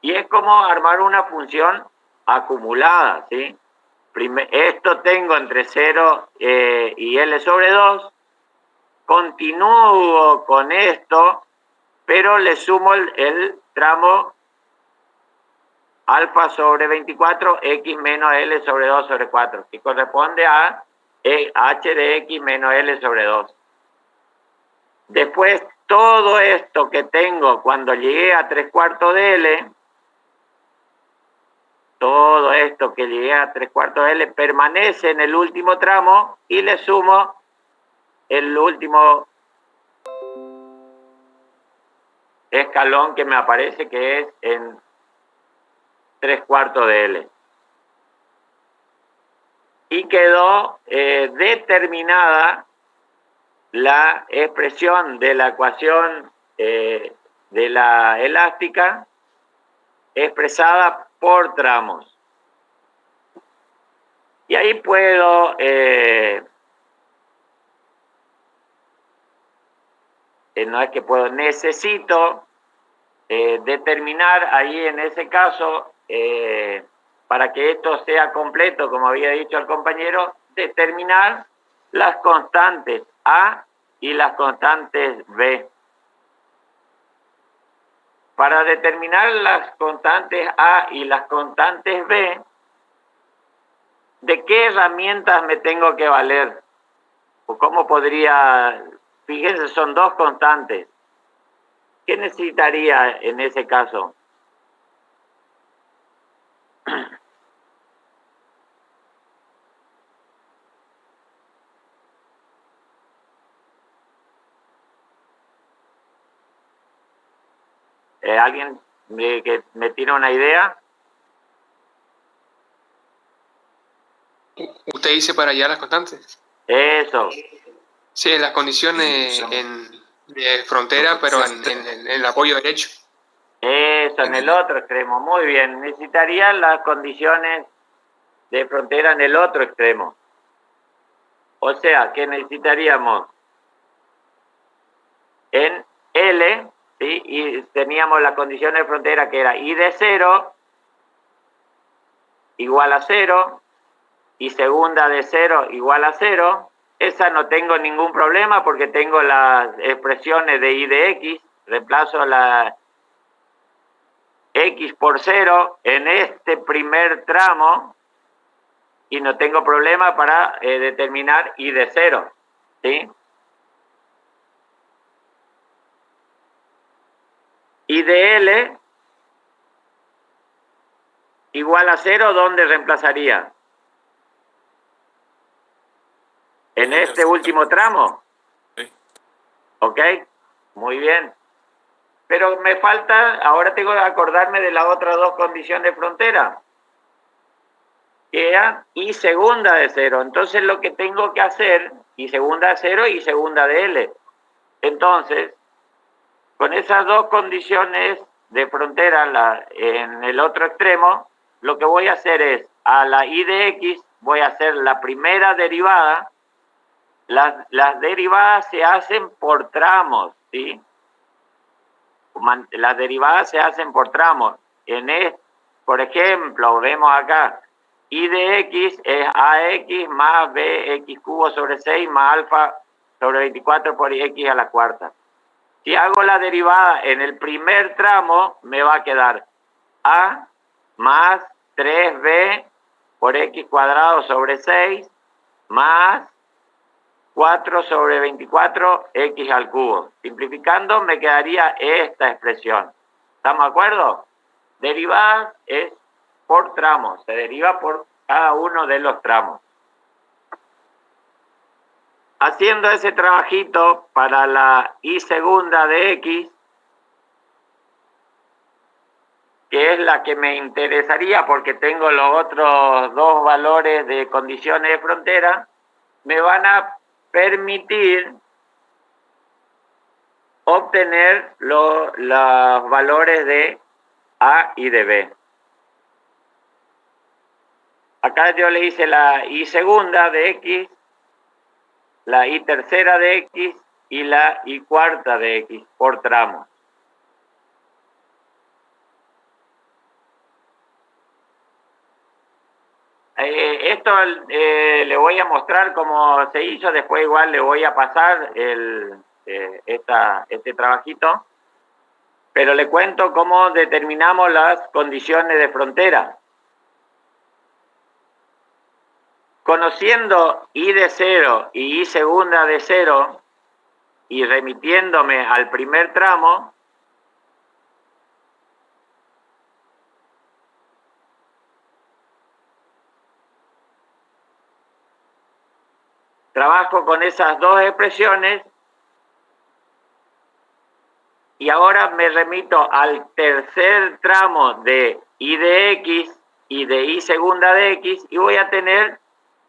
Y es como armar una función acumulada, ¿sí? Esto tengo entre 0 y L sobre 2. Continúo con esto, pero le sumo el tramo alfa sobre 24, x menos L sobre 2 sobre 4, que corresponde a h de x menos L sobre 2. Después, todo esto que tengo cuando llegué a 3 cuartos de L, todo esto que llegué a 3 cuartos de L permanece en el último tramo y le sumo el último escalón que me aparece, que es en 3 cuartos de L. Y quedó determinada la expresión de la ecuación de la elástica expresada por tramos. Y ahí puedo no es que puedo, necesito determinar ahí en ese caso, para que esto sea completo, como había dicho el compañero, determinar las constantes A y las constantes B. Para determinar las constantes A y las constantes B, ¿de qué herramientas me tengo que valer? ¿O cómo podría? Fíjense, son dos constantes. ¿Qué necesitaría en ese caso? ¿Alguien que me tira una idea?
usted dice para hallar las constantes.
Eso,
Sí, en las condiciones de frontera, pero en el apoyo derecho.
eso, en el otro extremo. Muy bien, necesitaría las condiciones de frontera en el otro extremo. O sea, que necesitaríamos en L, ¿sí? Y teníamos la condición de frontera que era I de 0 igual a 0 y segunda de 0 igual a 0. Esa no tengo ningún problema porque tengo las expresiones de I de X. Reemplazo la X por 0 en este primer tramo y no tengo problema para determinar I de 0. ¿Sí? I de L igual a 0, ¿dónde reemplazaría? En este último tramo.
Sí.
¿Ok? Muy bien. Pero me falta, ahora tengo que acordarme de las otras dos condiciones de frontera. Que eran I segunda de 0. Entonces lo que tengo que hacer, I segunda de 0 y segunda de L. Entonces, con esas dos condiciones de frontera en el otro extremo, lo que voy a hacer es, a la I de X, voy a hacer la primera derivada. Las derivadas se hacen por tramos, ¿sí? Las derivadas se hacen por tramos. Por ejemplo, vemos acá, I de X es AX más BX cubo sobre 6 más alfa sobre 24 por X a la cuarta. Si hago la derivada en el primer tramo, me va a quedar A más 3B por X cuadrado sobre 6 más 4 sobre 24 X al cubo. Simplificando, me quedaría esta expresión. ¿Estamos de acuerdo? Derivada es por tramos. Se deriva por cada uno de los tramos. Haciendo ese trabajito para la I segunda de X, que es la que me interesaría porque tengo los otros dos valores de condiciones de frontera, me van a permitir obtener los valores de A y de B. Acá yo le hice la I segunda de X, la I tercera de X y la I cuarta de X por tramos. Esto le voy a mostrar cómo se hizo, después igual le voy a pasar este trabajito, pero le cuento cómo determinamos las condiciones de frontera. Conociendo I de 0 y I segunda de 0 y remitiéndome al primer tramo, trabajo con esas dos expresiones y ahora me remito al tercer tramo de I de X y de I segunda de X y voy a tener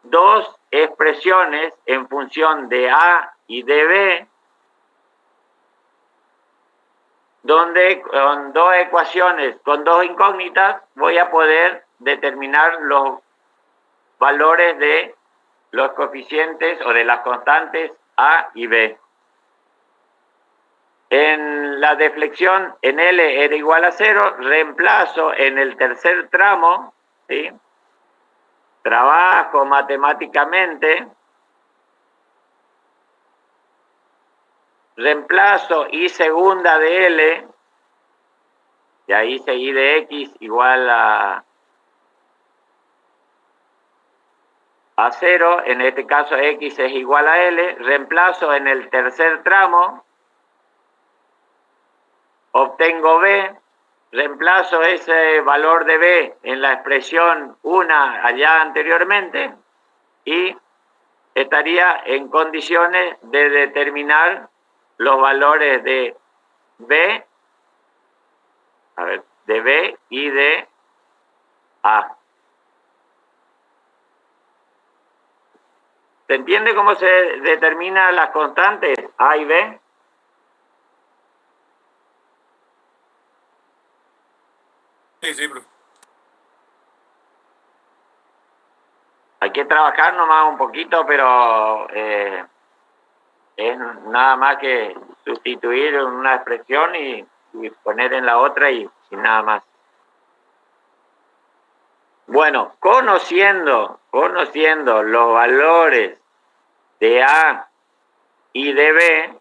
dos expresiones en función de A y de B, donde con dos ecuaciones, con dos incógnitas, voy a poder determinar los valores de los coeficientes o de las constantes A y B. En la deflexión en L era igual a 0, reemplazo en el tercer tramo, ¿sí? Trabajo matemáticamente, reemplazo I segunda de L, y ahí hice I de X igual a 0, en este caso X es igual a L, reemplazo en el tercer tramo, obtengo B, reemplazo ese valor de B en la expresión 1 allá anteriormente y estaría en condiciones de determinar los valores de B, de B y de A. ¿Se entiende cómo se determinan las constantes A y B?
Sí, sí, profe.
Hay que trabajar nomás un poquito, pero es nada más que sustituir una expresión y poner en la otra y nada más. Bueno, conociendo los valores de A y de B,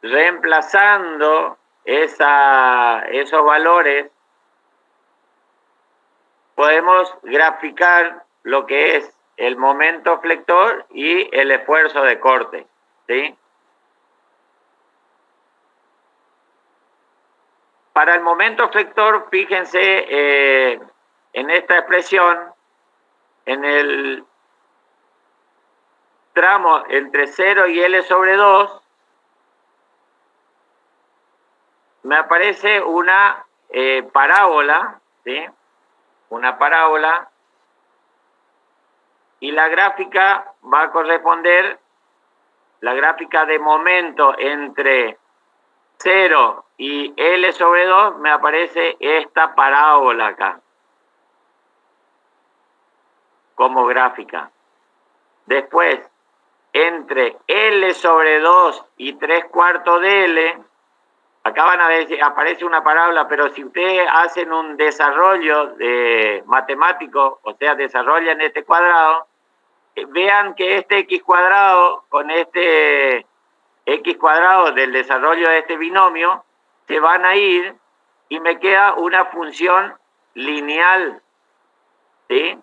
reemplazando esos valores, podemos graficar lo que es el momento flector y el esfuerzo de corte, ¿sí? Para el momento flector, fíjense en esta expresión, en el tramo entre 0 y L sobre 2, me aparece una parábola, ¿sí? Una parábola, y la gráfica va a corresponder, la gráfica de momento entre 0 y L sobre 2, me aparece esta parábola acá, como gráfica. Después, entre L sobre 2 y 3/4 de L, acá van a ver si aparece una parábola, pero si ustedes hacen un desarrollo matemático, o sea, desarrollan este cuadrado, vean que este x cuadrado con este x cuadrado del desarrollo de este binomio se van a ir y me queda una función lineal, ¿sí?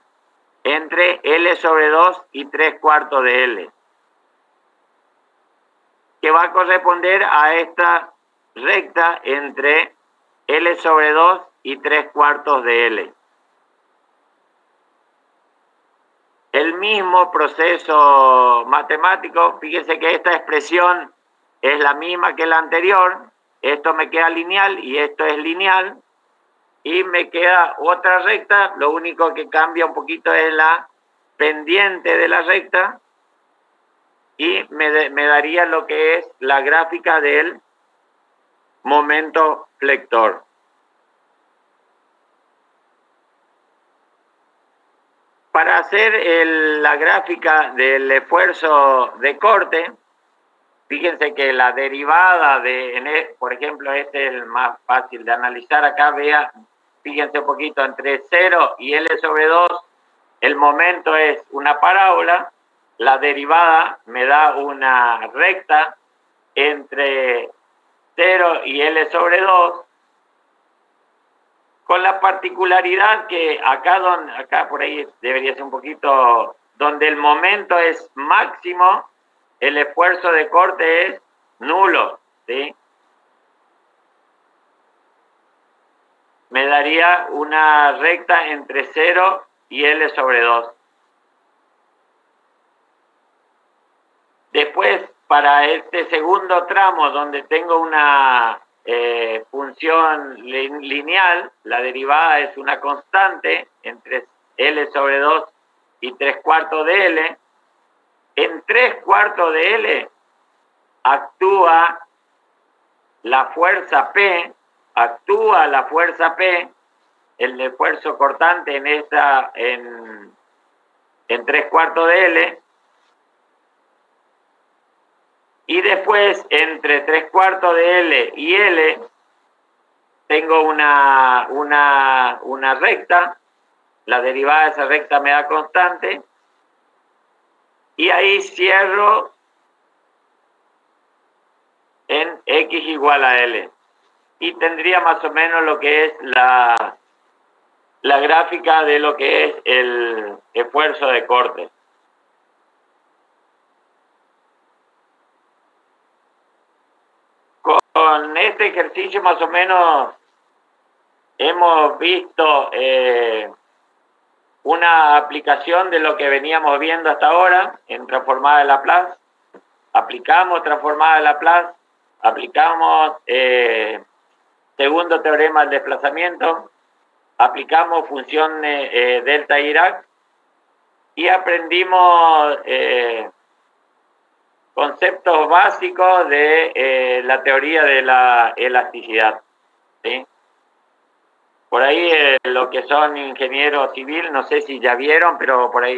Entre L sobre 2 y 3/4 de L, que va a corresponder a esta recta entre L sobre 2 y 3/4 de L. El mismo proceso matemático, fíjense que esta expresión es la misma que la anterior, esto me queda lineal y esto es lineal, y me queda otra recta, lo único que cambia un poquito es la pendiente de la recta, y me daría lo que es la gráfica del momento flector. Para hacer la gráfica del esfuerzo de corte, fíjense que la derivada por ejemplo, este es el más fácil de analizar acá, fíjense un poquito, entre 0 y L sobre 2, el momento es una parábola, la derivada me da una recta entre 0 y L sobre 2, con la particularidad que acá por ahí debería ser un poquito, donde el momento es máximo, el esfuerzo de corte es nulo, ¿sí? Me daría una recta entre 0 y L sobre 2. Después, para este segundo tramo, donde tengo una función lineal, la derivada es una constante entre L sobre 2 y 3/4 de L. En 3/4 de L actúa la fuerza P, el esfuerzo cortante en 3/4 de L, y después entre 3/4 de L y L tengo una recta, la derivada de esa recta me da constante, y ahí cierro en x igual a L. Y tendría más o menos lo que es la gráfica de lo que es el esfuerzo de corte. Con este ejercicio más o menos hemos visto una aplicación de lo que veníamos viendo hasta ahora en transformada de Laplace. Aplicamos transformada de Laplace, aplicamos segundo teorema del desplazamiento, aplicamos función delta Dirac, y aprendimos conceptos básicos de la teoría de la elasticidad, ¿sí? Por ahí los que son ingenieros civil, no sé si ya vieron, pero por ahí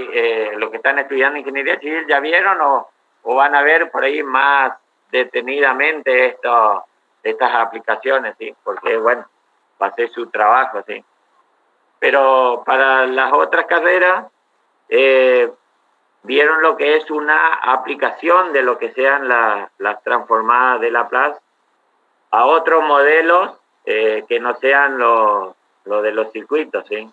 los que están estudiando ingeniería civil ya vieron o van a ver por ahí más detenidamente estas aplicaciones, ¿sí? Porque, bueno, va a ser su trabajo, ¿sí? Pero para las otras carreras, vieron lo que es una aplicación de lo que sean las transformadas de Laplace a otros modelos que no sean los de los circuitos, ¿sí?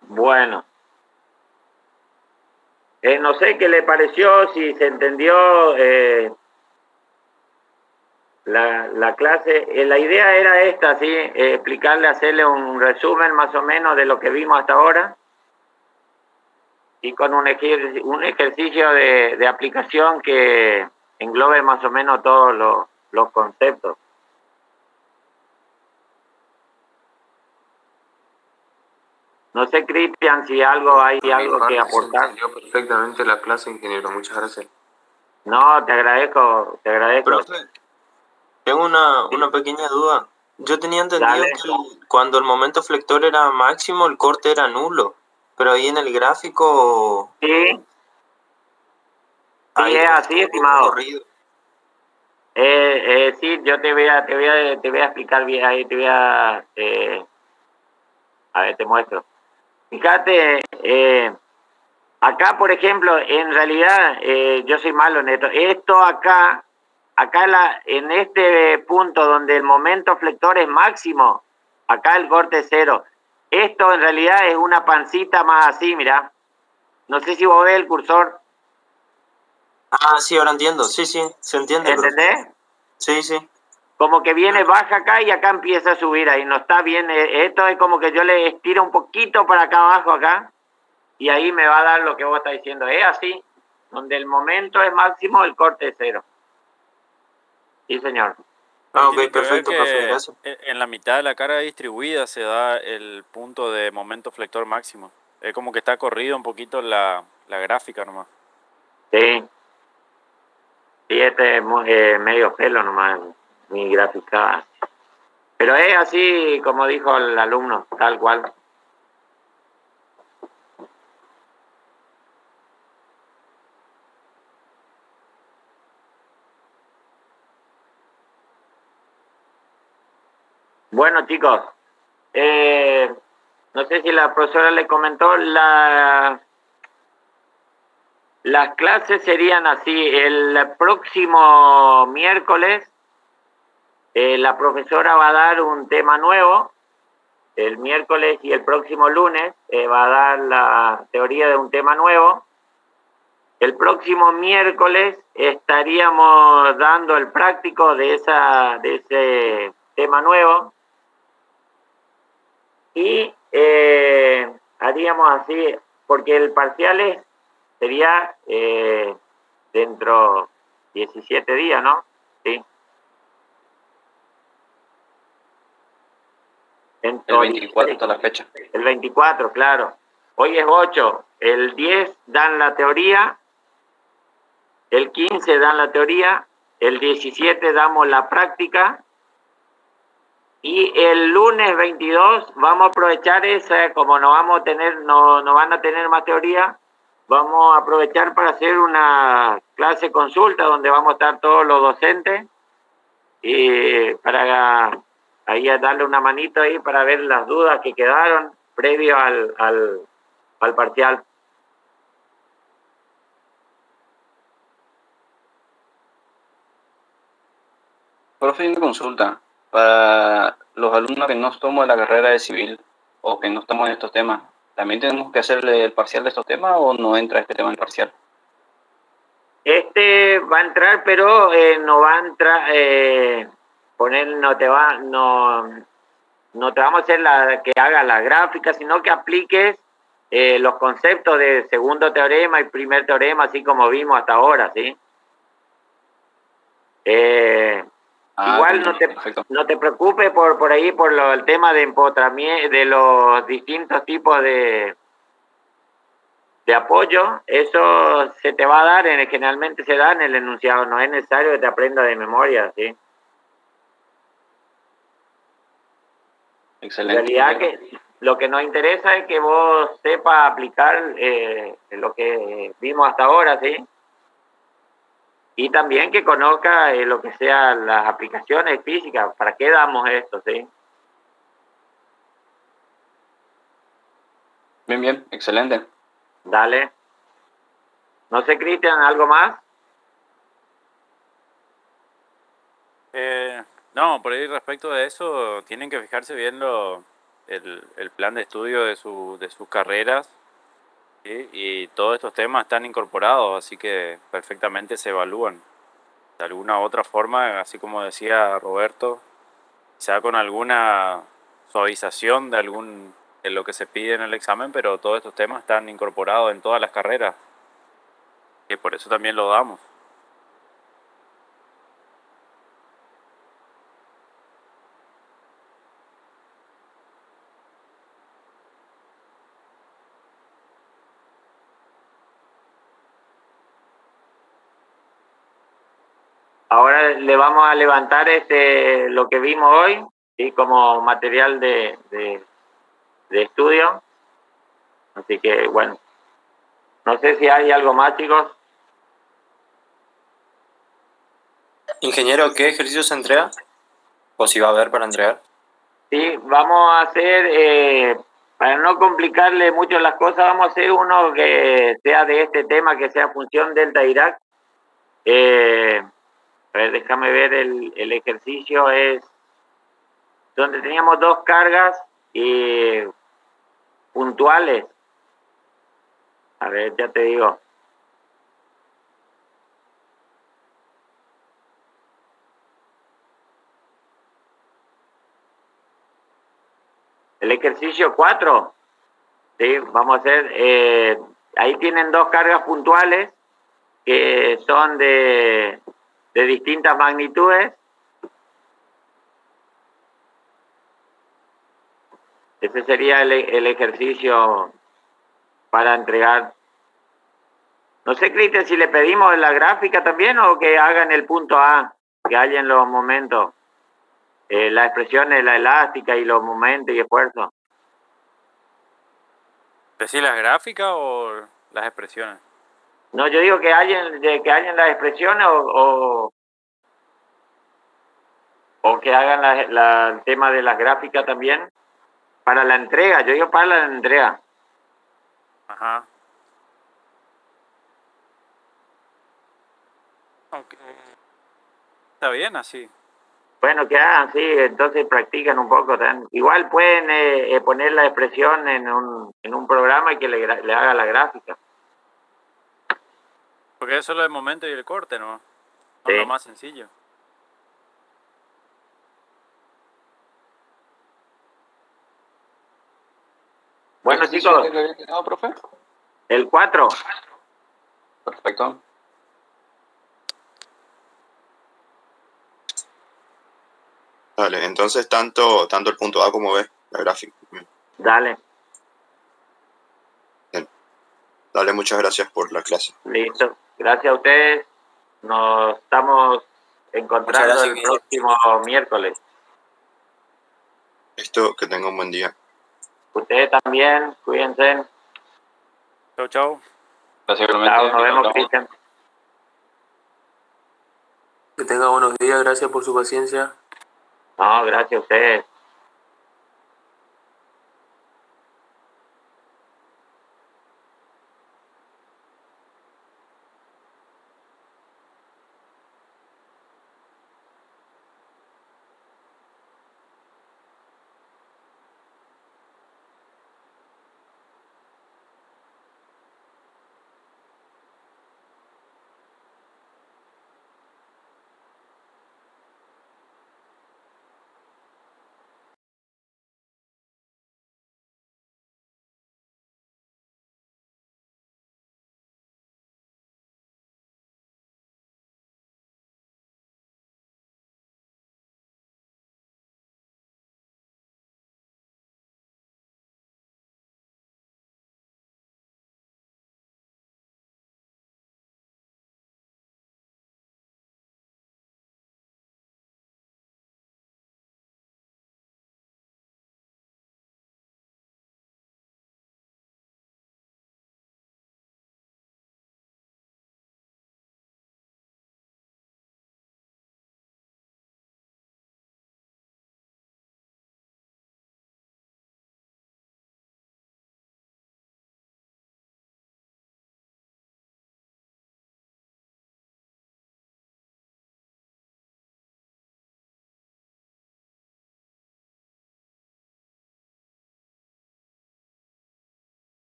Bueno. No sé qué le pareció, si se entendió la clase. La idea era esta, ¿sí? Explicarle, hacerle un resumen más o menos de lo que vimos hasta ahora y con un ejercicio de aplicación que englobe más o menos todos los conceptos. No sé, Cristian, si hay algo que aportar.
Se entendió perfectamente la clase, ingeniero. Muchas gracias.
No, te agradezco.
Profe, tengo una pequeña duda. Yo tenía entendido
Dale.
que cuando el momento flector era máximo, el corte era nulo. Pero ahí en el gráfico
Sí,
hay
es así, estimado.
corrido.
Sí, yo te voy a explicar bien ahí, a ver, te muestro. Fíjate, acá, por ejemplo, en realidad, yo soy malo en esto. Esto acá en este punto donde el momento flector es máximo, acá el corte es 0. Esto en realidad es una pancita más así, mirá. No sé si vos ves el cursor.
Ah, sí, ahora entiendo. Sí, se entiende, profe.
¿Entendés?
Sí.
Como que viene baja acá y acá empieza a subir ahí, no está bien. Esto es como que yo le estiro un poquito para acá abajo acá y ahí me va a dar lo que vos estás diciendo. Es así, donde el momento es máximo, el corte es 0. Sí, señor.
Ah,
Tiene
ok,
que ver
perfecto,
que
profe, gracias.
en la mitad de la carga distribuida se da el punto de momento flector máximo. Es como que está corrido un poquito la gráfica nomás.
Sí. Sí, este es medio pelo nomás, mi gráfica. Pero es así como dijo el alumno, tal cual. Bueno, chicos, no sé si la profesora le comentó, las clases serían así. El próximo miércoles la profesora va a dar un tema nuevo. El miércoles y el próximo lunes va a dar la teoría de un tema nuevo. El próximo miércoles estaríamos dando el práctico de ese tema nuevo. Y haríamos así, porque el parcial sería dentro 17 días, ¿no? Sí.
El 24 está la fecha.
El 24, claro. Hoy es 8. El 10 dan la teoría. El 15 dan la teoría. El 17 damos la práctica. Y el lunes 22 vamos a aprovechar esa, como no van a tener más teoría, vamos a aprovechar para hacer una clase consulta donde vamos a estar todos los docentes y para ahí a darle una manito ahí para ver las dudas que quedaron previo al parcial.
Profe, una consulta. Para los alumnos que no somos de la carrera de civil o que no estamos en estos temas, ¿también tenemos que hacerle el parcial de estos temas o no entra este tema en el parcial?
Este va a entrar, pero no va a entrar, no te vamos a hacer que hagas la gráfica, sino que apliques los conceptos de segundo teorema y primer teorema, así como vimos hasta ahora, ¿sí? Igual
perfecto.
no te preocupes por ahí, el tema de empotramiento, de los distintos tipos de apoyo. Eso se te va a dar, generalmente se da en el enunciado, no es necesario que te aprenda de memoria, ¿sí?
Excelente.
En realidad que lo que nos interesa es que vos sepas aplicar lo que vimos hasta ahora, ¿sí? Y también que conozca lo que sean las aplicaciones físicas. ¿Para qué damos esto, sí?
Bien, excelente.
Dale. No sé, Cristian, ¿algo más?
No, por ahí respecto de eso, tienen que fijarse bien el plan de estudio de sus carreras, ¿sí? Y todos estos temas están incorporados, así que perfectamente se evalúan. De alguna u otra forma, así como decía Roberto, quizá con alguna suavización de lo que se pide en el examen, pero todos estos temas están incorporados en todas las carreras, y por eso también lo damos.
Ahora le vamos a levantar lo que vimos hoy, ¿sí? Como material de estudio. Así que, bueno, no sé si hay algo más, chicos.
Ingeniero, ¿qué ejercicio se entrega? ¿O si va a haber para entregar?
Sí, vamos a hacer, para no complicarle mucho las cosas, vamos a hacer uno que sea de este tema, que sea función delta Dirac. A ver, déjame ver, el ejercicio es donde teníamos dos cargas puntuales. A ver, ya te digo. El ejercicio 4, ¿sí? Vamos a hacer, ahí tienen dos cargas puntuales que son de distintas magnitudes. Ese sería el ejercicio para entregar. No sé, Cristian, si le pedimos la gráfica también o que hagan el punto A, que hay en los momentos, las expresiones, la elástica y los momentos y esfuerzos.
¿Decir las gráficas o las expresiones?
No, yo digo que hay las expresiones o que hagan el tema de las gráficas también para la entrega. Yo digo para la entrega.
Ajá. Okay. Está bien así.
Bueno, que hagan, sí, entonces practican un poco. Igual pueden poner la expresión en un programa y que le haga la gráfica.
Porque eso es lo del momento y el corte, ¿no?
Sí.
Es lo más sencillo.
Bueno, chicos.
¿Qué había quedado, profe?
El 4.
Perfecto.
Dale, entonces tanto el punto A como B, la gráfica.
Dale.
Bien. Dale, muchas gracias por la clase.
Listo. Gracias a ustedes. Nos estamos encontrando
gracias,
el próximo miércoles.
Listo, que tenga un buen día.
Ustedes también, cuídense.
Chau, chau.
Gracias,
Chao, nos vemos, Cristian.
Que tenga buenos días, gracias por su paciencia.
No, gracias a ustedes.